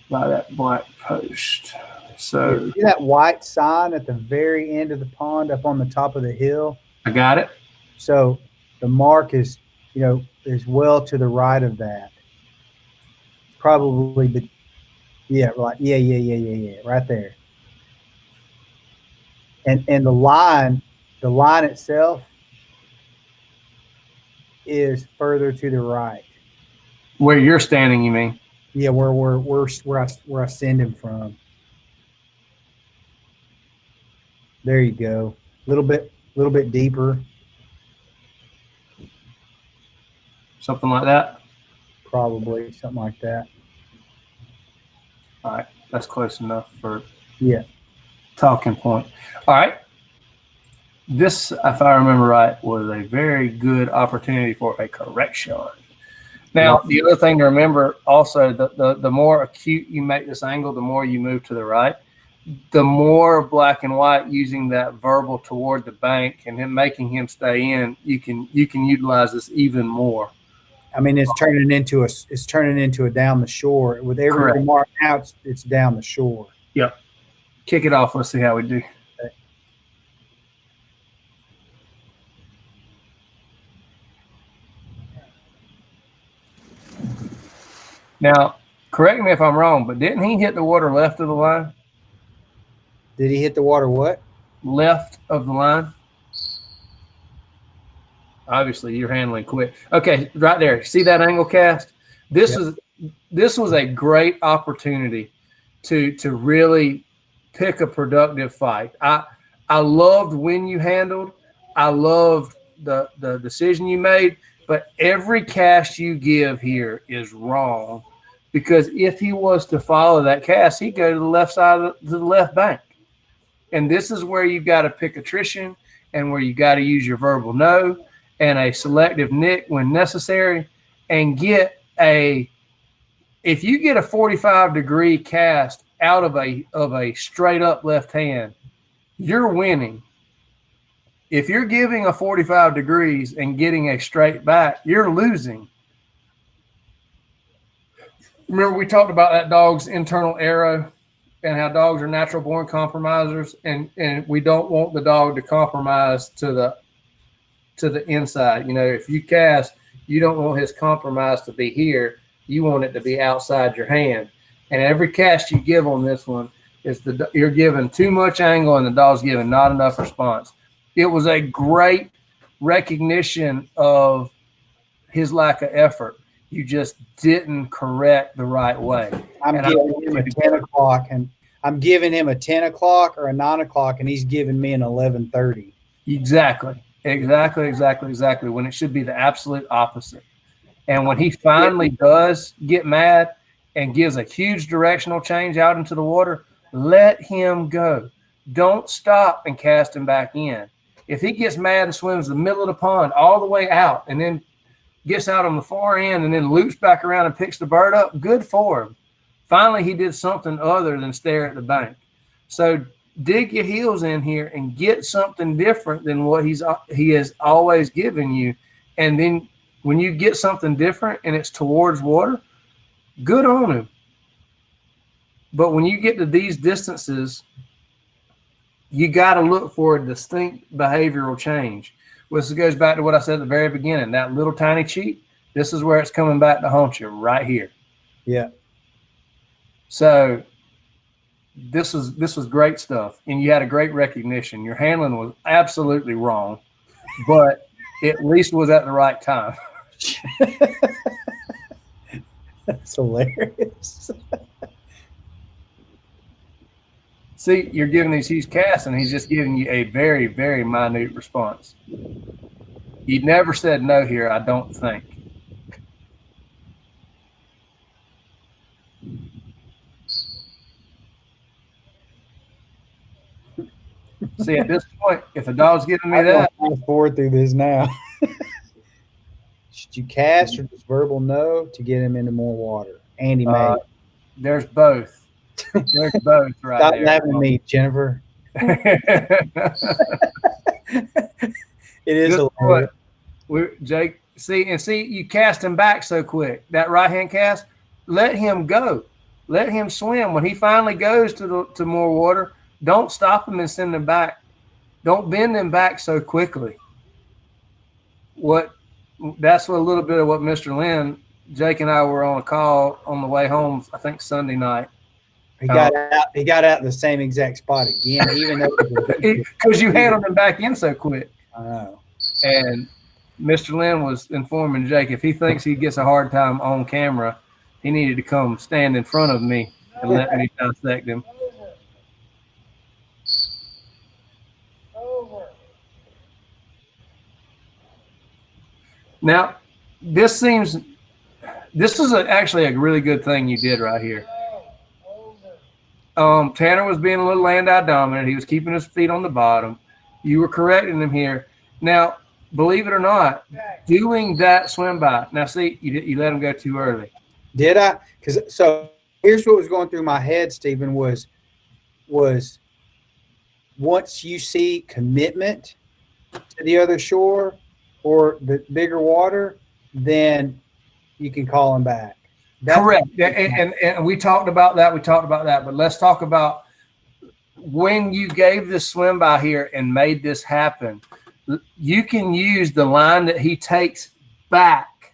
by that black post. So See that white sign at the very end of the pond up on the top of the hill? I got it. So the mark is, is well to the right of that. Probably, yeah, right. Yeah, right there. And the line itself is further to the right. Where you're standing, you mean? Yeah, where I send him from. There you go. Little bit deeper. Something like that. Probably something like that. All right, that's close enough for Yeah. talking point. All right. This, if I remember right, was a very good opportunity for a correction. Now, the other thing to remember also, the more acute you make this angle, the more you move to the right. The more black and white using that verbal toward the bank and him making him stay in, you can utilize this even more. I mean, it's turning into a down the shore. With every Correct. remark now, it's down the shore. Yep. Kick it off. Let's see how we do. Now, correct me if I'm wrong, but didn't he hit the water left of the line? Did he hit the water what? Left of the line. Obviously, you're handling quick. Okay, right there. See that angle cast? This was a great opportunity to really pick a productive fight. I loved when you handled. I loved the decision you made, but every cast you give here is wrong, because if he was to follow that cast, he'd go to the left side of the left bank. And this is where you've got to pick attrition and where you got to use your verbal no and a selective nick when necessary, and get if you get a 45-degree cast out of a straight up left hand, you're winning. If you're giving a 45 degrees and getting a straight back, you're losing. Remember, we talked about that dog's internal arrow and how dogs are natural born compromisers, and we don't want the dog to compromise to the inside. If you cast, you don't want his compromise to be here. You want it to be outside your hand. And every cast you give on this one is you're giving too much angle and the dog's giving not enough response. It was a great recognition of his lack of effort. You just didn't correct the right way. I'm giving him a 10 o'clock, and I'm giving him a 10 o'clock or a 9 o'clock, and he's giving me an 11:30. Exactly. When it should be the absolute opposite. And when he finally does get mad and gives a huge directional change out into the water, let him go. Don't stop and cast him back in. If he gets mad and swims the middle of the pond all the way out and then gets out on the far end and then loops back around and picks the bird up, good for him. Finally, he did something other than stare at the bank. So dig your heels in here and get something different than what he has always given you. And then when you get something different and it's towards water, good on him. But when you get to these distances, you got to look for a distinct behavioral change. This goes back to what I said at the very beginning, that little tiny cheat. This is where it's coming back to haunt you, right here. Yeah. So this was great stuff, and you had a great recognition. Your handling was absolutely wrong, but at least was at the right time. That's hilarious. See, you're giving these huge casts, and he's just giving you a very, very minute response. He never said no here, I don't think. See, at this point, if a dog's giving me that, I'm forward through this now. Should you cast or just verbal no to get him into more water? Andy May. There's both. There's both right Stop there. laughing at me, Jennifer. It is Good hilarious. Jake, see, you cast him back so quick. That right hand cast, let him go, let him swim. When he finally goes to more water, don't stop him and send him back. Don't bend him back so quickly. That's a little bit of what Mr. Lynn, Jake and I were on a call on the way home, I think Sunday night. He got out. He got out in the same exact spot again, even though because you handled him back in so quick. I know. And Mr. Lynn was informing Jake if he thinks he gets a hard time on camera, he needed to come stand in front of me and let me dissect him. Now, this is actually a really good thing you did right here. Tanner was being a little land-eye dominant. He was keeping his feet on the bottom. You were correcting him here. Now, believe it or not, doing that swim by. Now, see, you let him go too early. Did I? So here's what was going through my head, Stephen, was once you see commitment to the other shore or the bigger water, then you can call him back. Correct. And we talked about that. But let's talk about when you gave this swim by here and made this happen. You can use the line that he takes back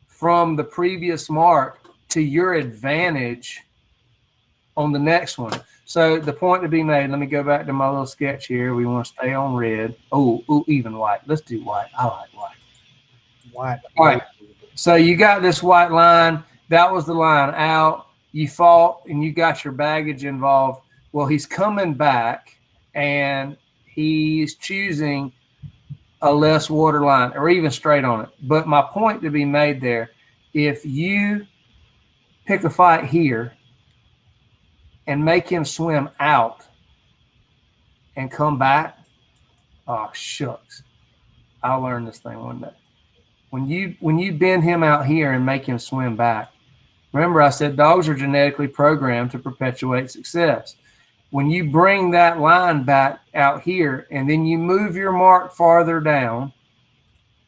from the previous mark to your advantage on the next one. So the point to be made, let me go back to my little sketch here. We want to stay on red. Oh, even white. Let's do white. I like white. White. All right. So you got this white line. That was the line out. You fought and you got your baggage involved. Well, he's coming back and he's choosing a less water line or even straight on it. But my point to be made there, if you pick a fight here and make him swim out and come back, oh, shucks. I'll learn this thing one day. When you bend him out here and make him swim back, remember I said dogs are genetically programmed to perpetuate success. When you bring that line back out here and then you move your mark farther down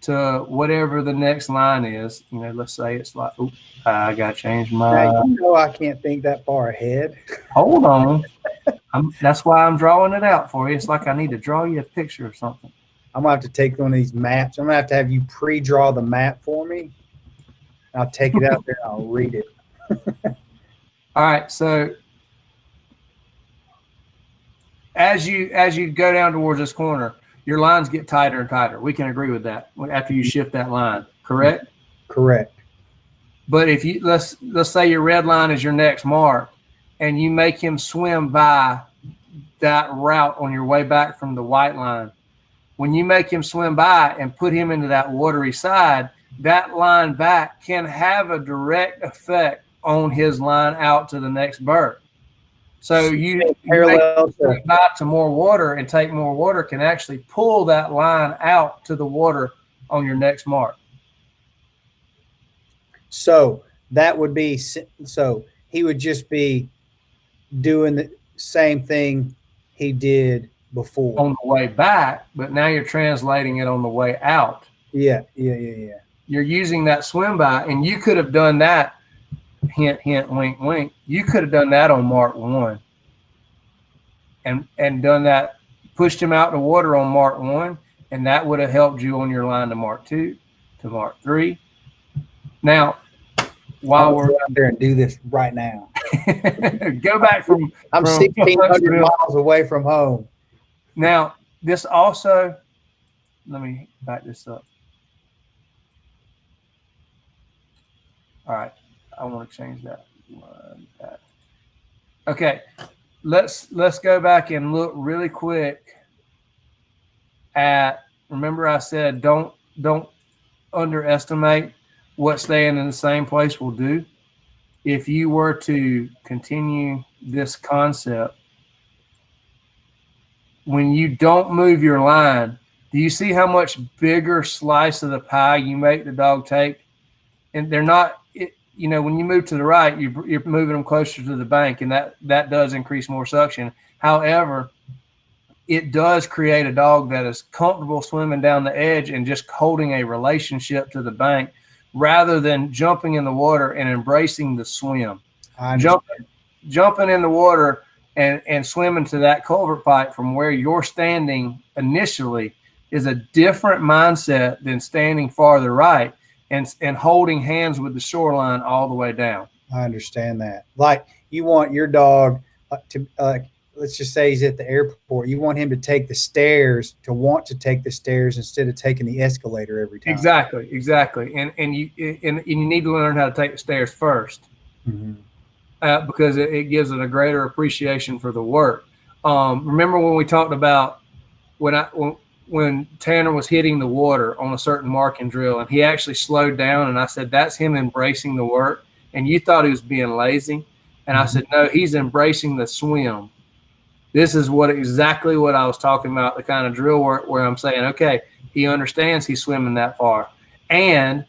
to whatever the next line is, let's say it's like, oh, I got to change my. Now, I can't think that far ahead. Hold on. That's why I'm drawing it out for you. It's like I need to draw you a picture or something. I'm going to have to take one of these maps. I'm going to have you pre-draw the map for me. I'll take it out there and I'll read it. All right. So as you go down towards this corner, your lines get tighter and tighter. We can agree with that after you shift that line, correct? Correct. But if you let's say your red line is your next mark and you make him swim by that route on your way back from the white line, when you make him swim by and put him into that watery side, that line back can have a direct effect on his line out to the next berth. So you make him by to more water and take more water can actually pull that line out to the water on your next mark. So that would be, so he would just be doing the same thing he did before on the way back, but now you're translating it on the way out. Yeah. You're using that swim by, and you could have done that. Hint, hint, wink, wink. You could have done that on Mark 1, and done that, pushed him out to water on Mark 1, and that would have helped you on your line to Mark 2, to Mark 3. Now, while we're out there and do this right now, go back from. I'm 1,600 miles away from home. Now, this also, let me back this up. All right, I want to change that. Okay, let's go back and look really quick at. Remember, I said don't underestimate what staying in the same place will do. If you were to continue this concept, when you don't move your line, do you see how much bigger slice of the pie you make the dog take? And they're not. when you move to the right, you're moving them closer to the bank, and that does increase more suction. However, it does create a dog that is comfortable swimming down the edge and just holding a relationship to the bank rather than jumping in the water and embracing the swim. Jumping in the water and swimming to that culvert pipe from where you're standing initially is a different mindset than standing farther right and holding hands with the shoreline all the way down. I understand that. Like you want your dog to let's just say he's at the airport. You want him to take the stairs, to want to take the stairs instead of taking the escalator every time. Exactly. And you need to learn how to take the stairs first. Mm-hmm. Because it gives it a greater appreciation for the work. Remember when we talked about when Tanner was hitting the water on a certain marking drill and he actually slowed down, and I said, that's him embracing the work. And you thought he was being lazy. And I said, no, he's embracing the swim. This is exactly what I was talking about, the kind of drill work where I'm saying, okay, he understands he's swimming that far. And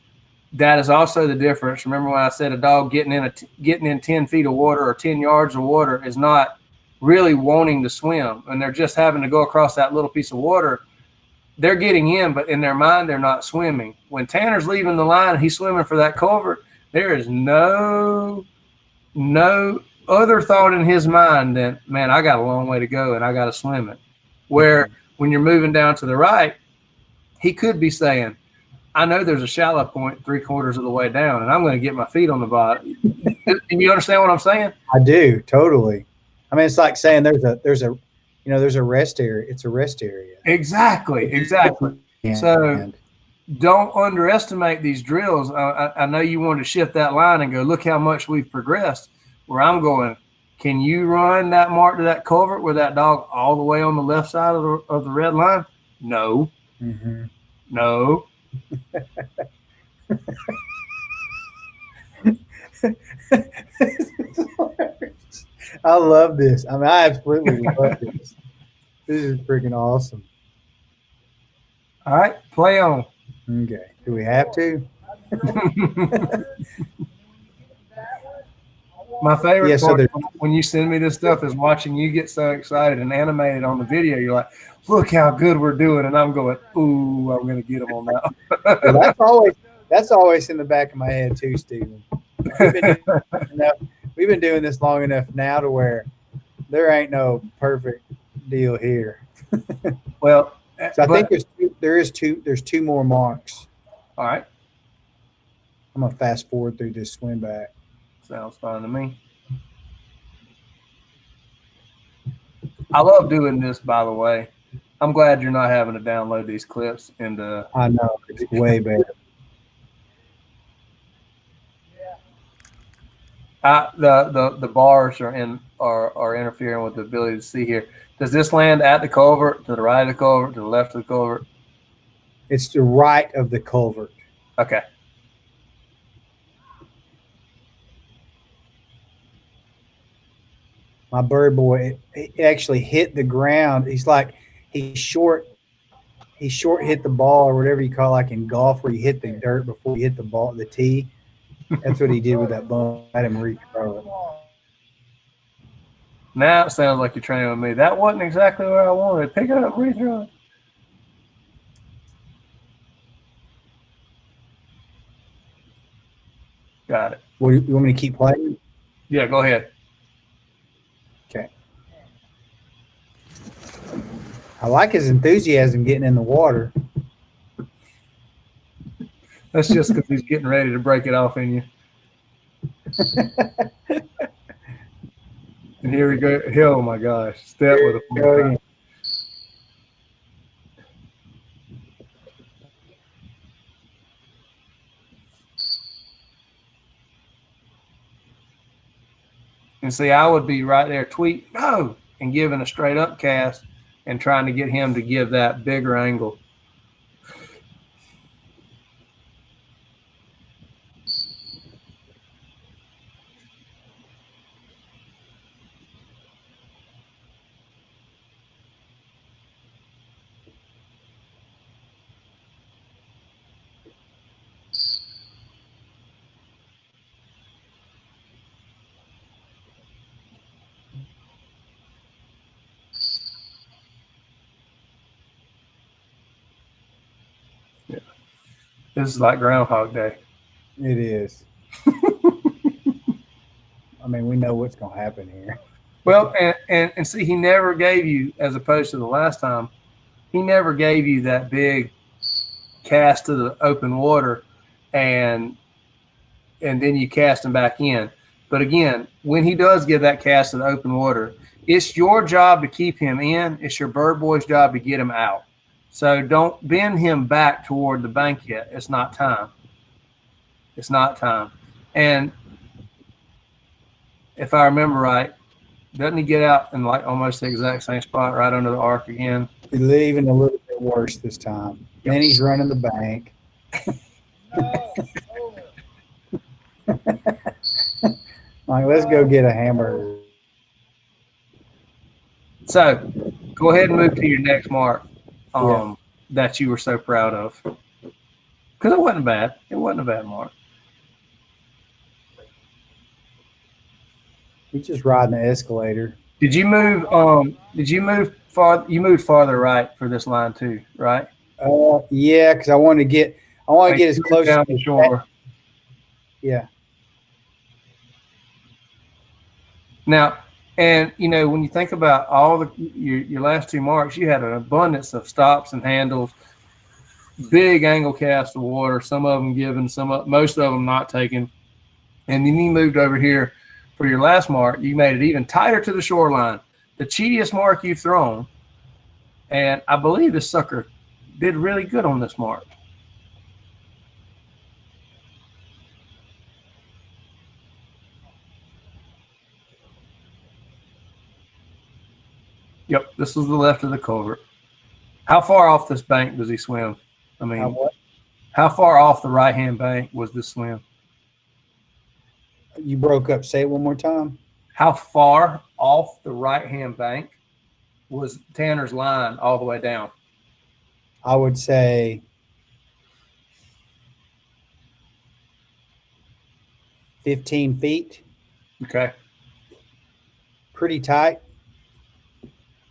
that is also the difference. Remember when I said a dog getting in 10 feet of water or 10 yards of water is not really wanting to swim, and they're just having to go across that little piece of water. They're getting in, but in their mind, they're not swimming. When Tanner's leaving the line and he's swimming for that culvert, there is no other thought in his mind than, man, I got a long way to go and I got to swim it. Where when you're moving down to the right, he could be saying, I know there's a shallow point 3/4 of the way down, and I'm going to get my feet on the bottom. Do you understand what I'm saying? I do, totally. I mean, it's like saying there's a rest area. It's a rest area. Exactly. So don't underestimate these drills. I know you want to shift that line and go, look how much we've progressed. Where I'm going, can you run that mark to that culvert with that dog all the way on the left side of the red line? No. Mm-hmm. No. I love this. I mean, I absolutely love this. This is freaking awesome. All right, play on. Okay. Do we have to? My favorite part when you send me this stuff is watching you get so excited and animated on the video. You're like, look how good we're doing. And I'm going, ooh, I'm going to get them on that. Well, that's always in the back of my head too, Stephen. We've been doing this long enough now to where there ain't no perfect deal here. Well, so I think there's two more marks. All right. I'm going to fast forward through this swim back. Sounds fine to me. I love doing this, by the way. I'm glad you're not having to download these clips into. I know, it's way better. The bars are interfering with the ability to see here. Does this land at the culvert, to the right of the culvert, to the left of the culvert? It's the right of the culvert. Okay. My bird boy, it actually hit the ground. He short hit the ball, or whatever you call, like in golf, where you hit the dirt before you hit the ball, the tee. That's what he did with that ball. I had him rethrow it. Now it sounds like you're training with me. That wasn't exactly where I wanted. Pick it up, rethrow it. Got it. Well, you want me to keep playing? Yeah, go ahead. Okay. I like his enthusiasm getting in the water. That's just because he's getting ready to break it off in you. And here we go. Oh my gosh. Step with a full. And see, I would be right there, tweet, no, and giving a straight up cast and trying to get him to give that bigger angle. This is like Groundhog Day. It is. I mean, we know what's going to happen here. Well, and see, he never gave you, as opposed to the last time, he never gave you that big cast to the open water and then you cast him back in. But again, when he does give that cast to the open water, it's your job to keep him in. It's your bird boy's job to get him out. So don't bend him back toward the bank yet. It's not time. It's not time. And if I remember right, doesn't he get out in like almost the exact same spot right under the arc again? He's leaving a little bit worse this time. Then he's running the bank. Like, let's go get a hamburger. So go ahead and move to your next mark that you were so proud of. Because it wasn't bad. It wasn't a bad mark. He's just riding the escalator. Did you move far? You moved farther right for this line too, right? Yeah, because I want to get as close down the shore. Yeah. Now, and you know, when you think about all your last two marks, you had an abundance of stops and handles, big angle casts of water, some of them given, most of them not taken. And then you moved over here for your last mark. You made it even tighter to the shoreline, the cheatiest mark you've thrown. And I believe this sucker did really good on this mark. Yep, this was the left of the culvert. How far off this bank does he swim? I mean, how far off the right-hand bank was this swim? You broke up. Say it one more time. How far off the right-hand bank was Tanner's line all the way down? I would say 15 feet. Okay. Pretty tight.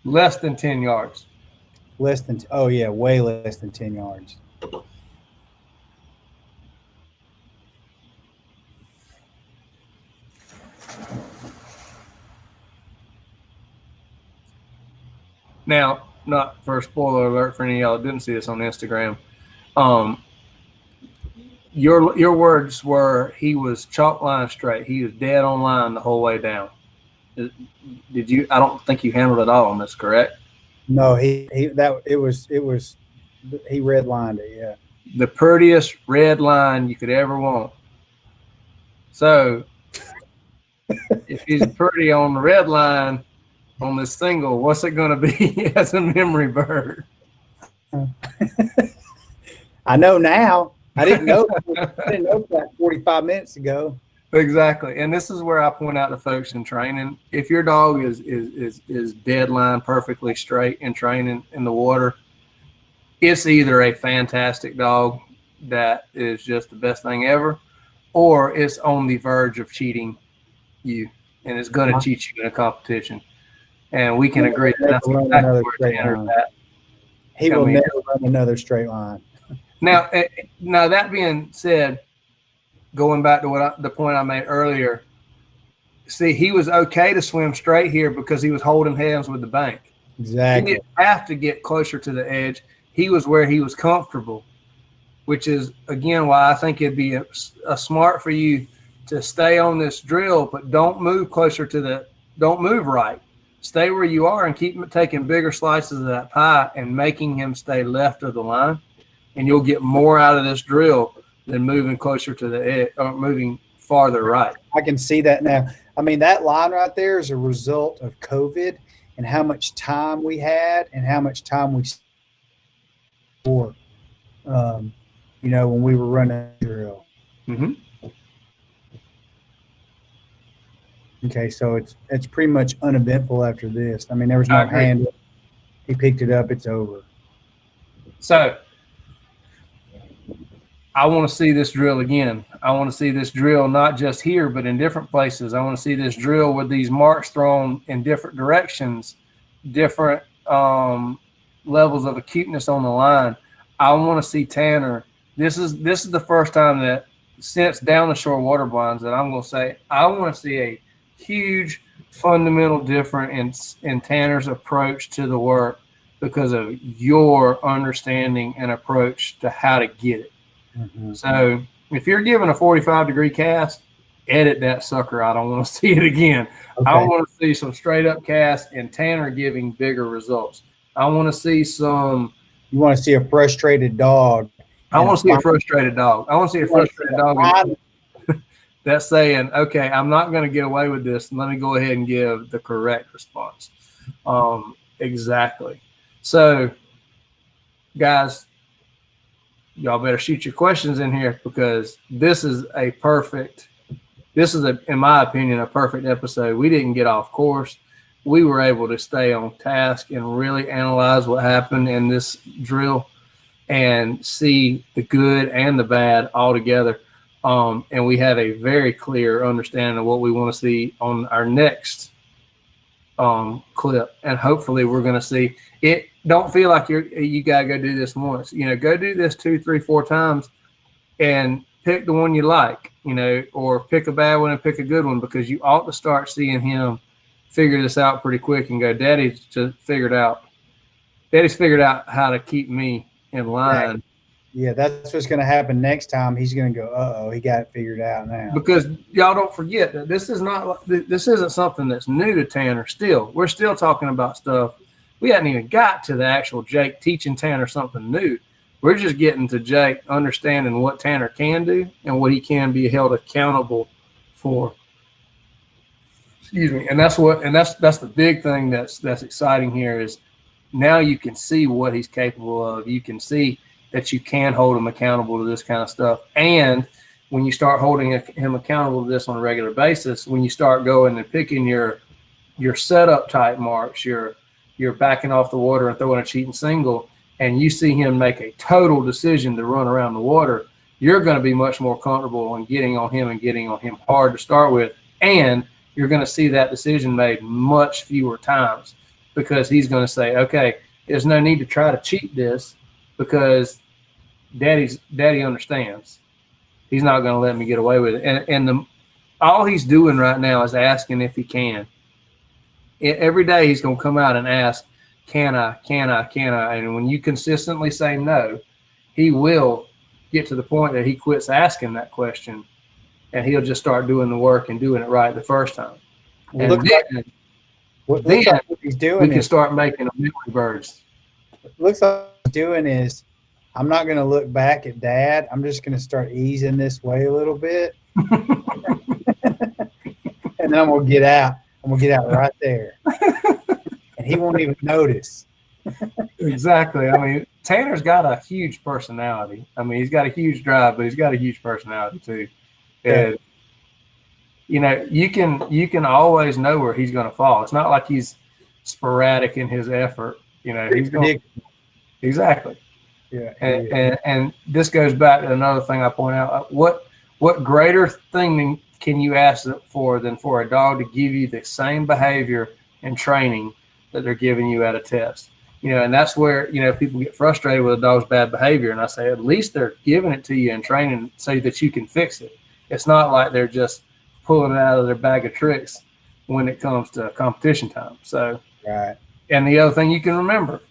Less than 10 yards. Less than, oh yeah, way less than 10 yards. Now, not for a spoiler alert for any of y'all that didn't see this on Instagram. Your words were he was chalk line straight. He was dead on line the whole way down. Did you? I don't think you handled it all on this, correct? No, he redlined it. Yeah, the prettiest red line you could ever want. So, if he's pretty on the red line on this single, what's it going to be as a memory bird? I know now. I didn't know. I didn't know that 45 minutes ago. Exactly, and this is where I point out to folks in training: if your dog is dead line perfectly straight in training in the water, it's either a fantastic dog that is just the best thing ever, or it's on the verge of cheating you, and it's going to cheat you in a competition. And we can agree that's exactly where Tanner's at. He will never run another straight line. Now that being said, going back to the point I made earlier, see, he was okay to swim straight here because he was holding hands with the bank. Exactly. He didn't have to get closer to the edge. He was where he was comfortable, which is, again, why I think it'd be a smart for you to stay on this drill, but don't move closer to don't move right. Stay where you are and keep taking bigger slices of that pie and making him stay left of the line, and you'll get more out of this drill than moving closer to the edge or moving farther right. I can see that now. I mean, that line right there is a result of COVID and how much time we had and how much time we for, when we were running the drill. Mm-hmm. Okay, so it's pretty much uneventful after this. I mean, there was no hand. He picked it up. It's over. So I want to see this drill again. I want to see this drill not just here, but in different places. I want to see this drill with these marks thrown in different directions, different levels of acuteness on the line. I want to see Tanner This is the first time that since down the shore water blinds that I'm going to say I want to see a huge fundamental difference in Tanner's approach to the work because of your understanding and approach to how to get it. Mm-hmm. So if you're given a 45-degree cast, edit that sucker. I don't want to see it again. Okay. I want to see some straight up casts and Tanner giving bigger results. I want to see some. You want to see a frustrated dog. I want to see a frustrated dog. I want to see a frustrated dog that's saying, okay, I'm not going to get away with this. Let me go ahead and give the correct response. Exactly. So, guys, y'all better shoot your questions in here because this is in my opinion, a perfect episode. We didn't get off course. We were able to stay on task and really analyze what happened in this drill and see the good and the bad all together. And we have a very clear understanding of what we want to see on our next clip. And hopefully we're going to see it. Don't feel like you got to go do this once. Go do this 2, 3, 4 times and pick the one you like, or pick a bad one and pick a good one, because you ought to start seeing him figure this out pretty quick and go, Daddy's figured out how to keep me in line. Yeah, that's what's going to happen next time. He's going to go, uh-oh, he got it figured out now. Because y'all don't forget that this isn't something that's new to Tanner still. We're still talking about stuff. We hadn't even got to the actual Jake teaching Tanner something new. We're just getting to Jake understanding what Tanner can do and what he can be held accountable for. Excuse me. And that's the big thing that's exciting here is now you can see what he's capable of. You can see that you can hold him accountable to this kind of stuff. And when you start holding him accountable to this on a regular basis, when you start going and picking your setup type marks, you're backing off the water and throwing a cheating single, and you see him make a total decision to run around the water, you're going to be much more comfortable in getting on him hard to start with. And you're going to see that decision made much fewer times because he's going to say, okay, there's no need to try to cheat this because daddy understands. He's not going to let me get away with it. And all he's doing right now is asking if he can. Every day he's going to come out and ask, can I? And when you consistently say no, he will get to the point that he quits asking that question and he'll just start doing the work and doing it right the first time. Well, and what he's doing we can start making a memory birds. Looks like what he's doing is, I'm not going to look back at Dad. I'm just going to start easing this way a little bit. And then I'm going to get out. I'm going to get out right there. And he won't even notice. Exactly. I mean, Tanner's got a huge personality. I mean, he's got a huge drive, but he's got a huge personality too. And you can always know where he's going to fall. It's not like he's sporadic in his effort. He's going. Exactly. Yeah. And this goes back to another thing I point out. What greater thing can you ask for than for a dog to give you the same behavior and training that they're giving you at a test? And that's where, people get frustrated with a dog's bad behavior. And I say, at least they're giving it to you in training so that you can fix it. It's not like they're just pulling it out of their bag of tricks when it comes to competition time. So, right. And the other thing you can remember,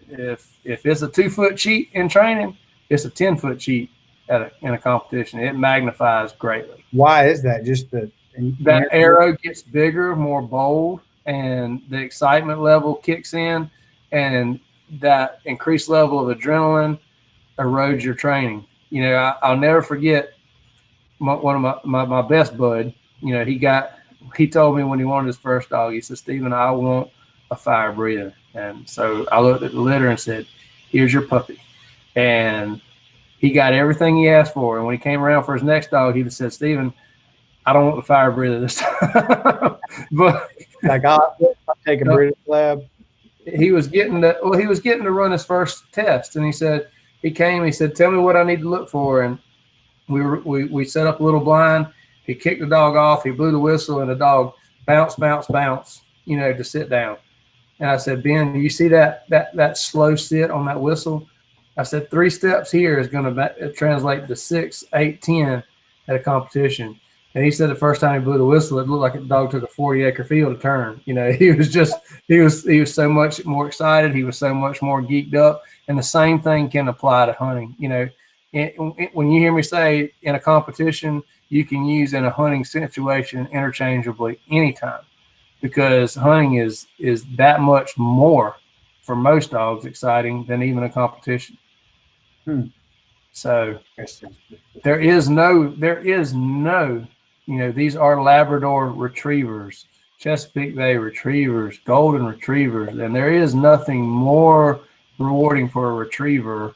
if it's a 2-foot cheat in training, it's a 10-foot cheat in a competition. It magnifies greatly. Why is that? Just that arrow gets bigger, more bold, and the excitement level kicks in, and that increased level of adrenaline erodes your training. I'll never forget one of my best bud. He told me when he wanted his first dog, he said, Stephen, I want a fire breather. And so I looked at the litter and said, here's your puppy. And he got everything he asked for. And when he came around for his next dog, he said, Stephen, I don't want the fire breather this time. But I'll take a breeder lab. He was getting to run his first test. And he said, tell me what I need to look for. And we set up a little blind. He kicked the dog off. He blew the whistle, and the dog bounce, to sit down. And I said, Ben, do you see that slow sit on that whistle? I said 3 steps here is going to translate to 6, 8, 10 at a competition. And he said the first time he blew the whistle, it looked like a dog took a 40-acre field to turn. You know, he was so much more excited. He was so much more geeked up. And the same thing can apply to hunting. You know, when you hear me say in a competition, you can use in a hunting situation interchangeably anytime, because hunting is that much more for most dogs exciting than even a competition. So there is no, you know, these are Labrador retrievers, Chesapeake Bay retrievers, golden retrievers, and there is nothing more rewarding for a retriever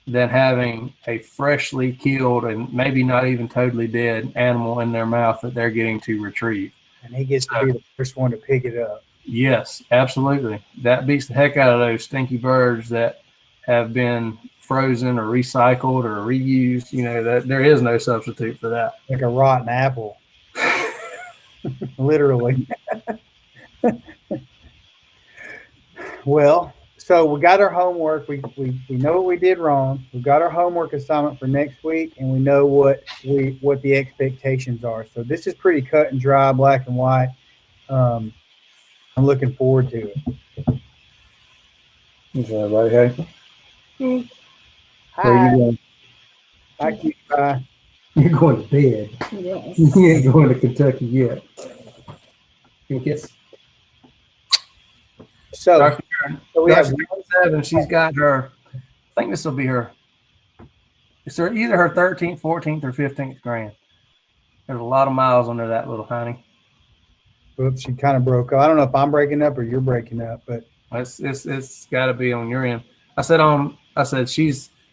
than having a freshly killed and maybe not even totally dead animal in their mouth that they're getting to retrieve. And he gets to be the first one to pick it up. Yes, absolutely. That beats the heck out of those stinky birds that have been frozen or recycled or reused. You know, that there is no substitute for that. Like a rotten apple. Literally. Well, so we got our homework. We know what we did wrong. We've got our homework assignment for next week, and we know what the expectations are. So this is pretty cut and dry, black and white. I'm looking forward to it. Is everybody okay? Hi. Where you going? Hi, cute pie. You're going to bed. Yes. You ain't going to Kentucky yet. Can you kiss? So we have 7. She's got her. I think this will be her. It's either her 13th, 14th, or 15th grand. There's a lot of miles under that little honey. Oops, she kind of broke up. I don't know if I'm breaking up or you're breaking up, but It's got to be on your end. I said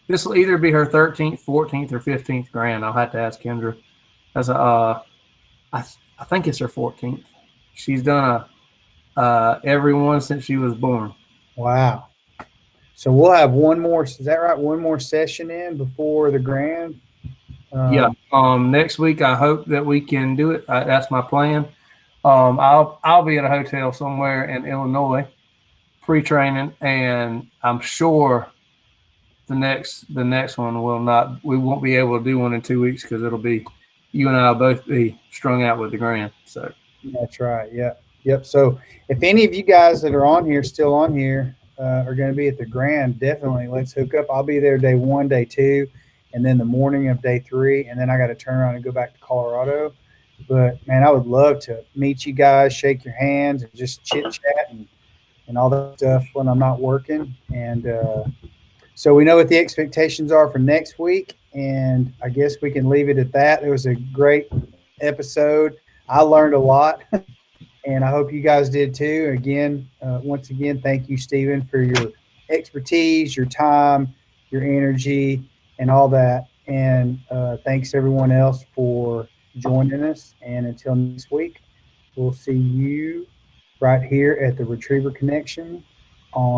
this will either be her 13th, 14th, or 15th grand. I'll have to ask Kendra. I think it's her 14th. She's done every one since she was born. wow. So we'll have one more. Is that right? One more session in before the grand. Yeah. Next week I hope that we can do it. That's my plan. I'll be at a hotel somewhere in Illinois, pre-training, and I'm sure the next one we won't be able to do one in 2 weeks because it'll be you and I will both be strung out with the grand. So that's right. Yep. So if any of you guys that are on here still on here are going to be at the grand, definitely let's hook up. I'll be there day 1, day 2, and then the morning of day 3, and then I got to turn around and go back to Colorado. But man, I would love to meet you guys, shake your hands, and just chit chat and all that stuff when I'm not working. And so we know what the expectations are for next week, and I guess we can leave it at that. It was a great episode. I learned a lot, and I hope you guys did too. Again, once again, thank you, Stephen, for your expertise, your time, your energy, and all that. And thanks everyone else for joining us. And until next week, we'll see you right here at the Retriever Connection on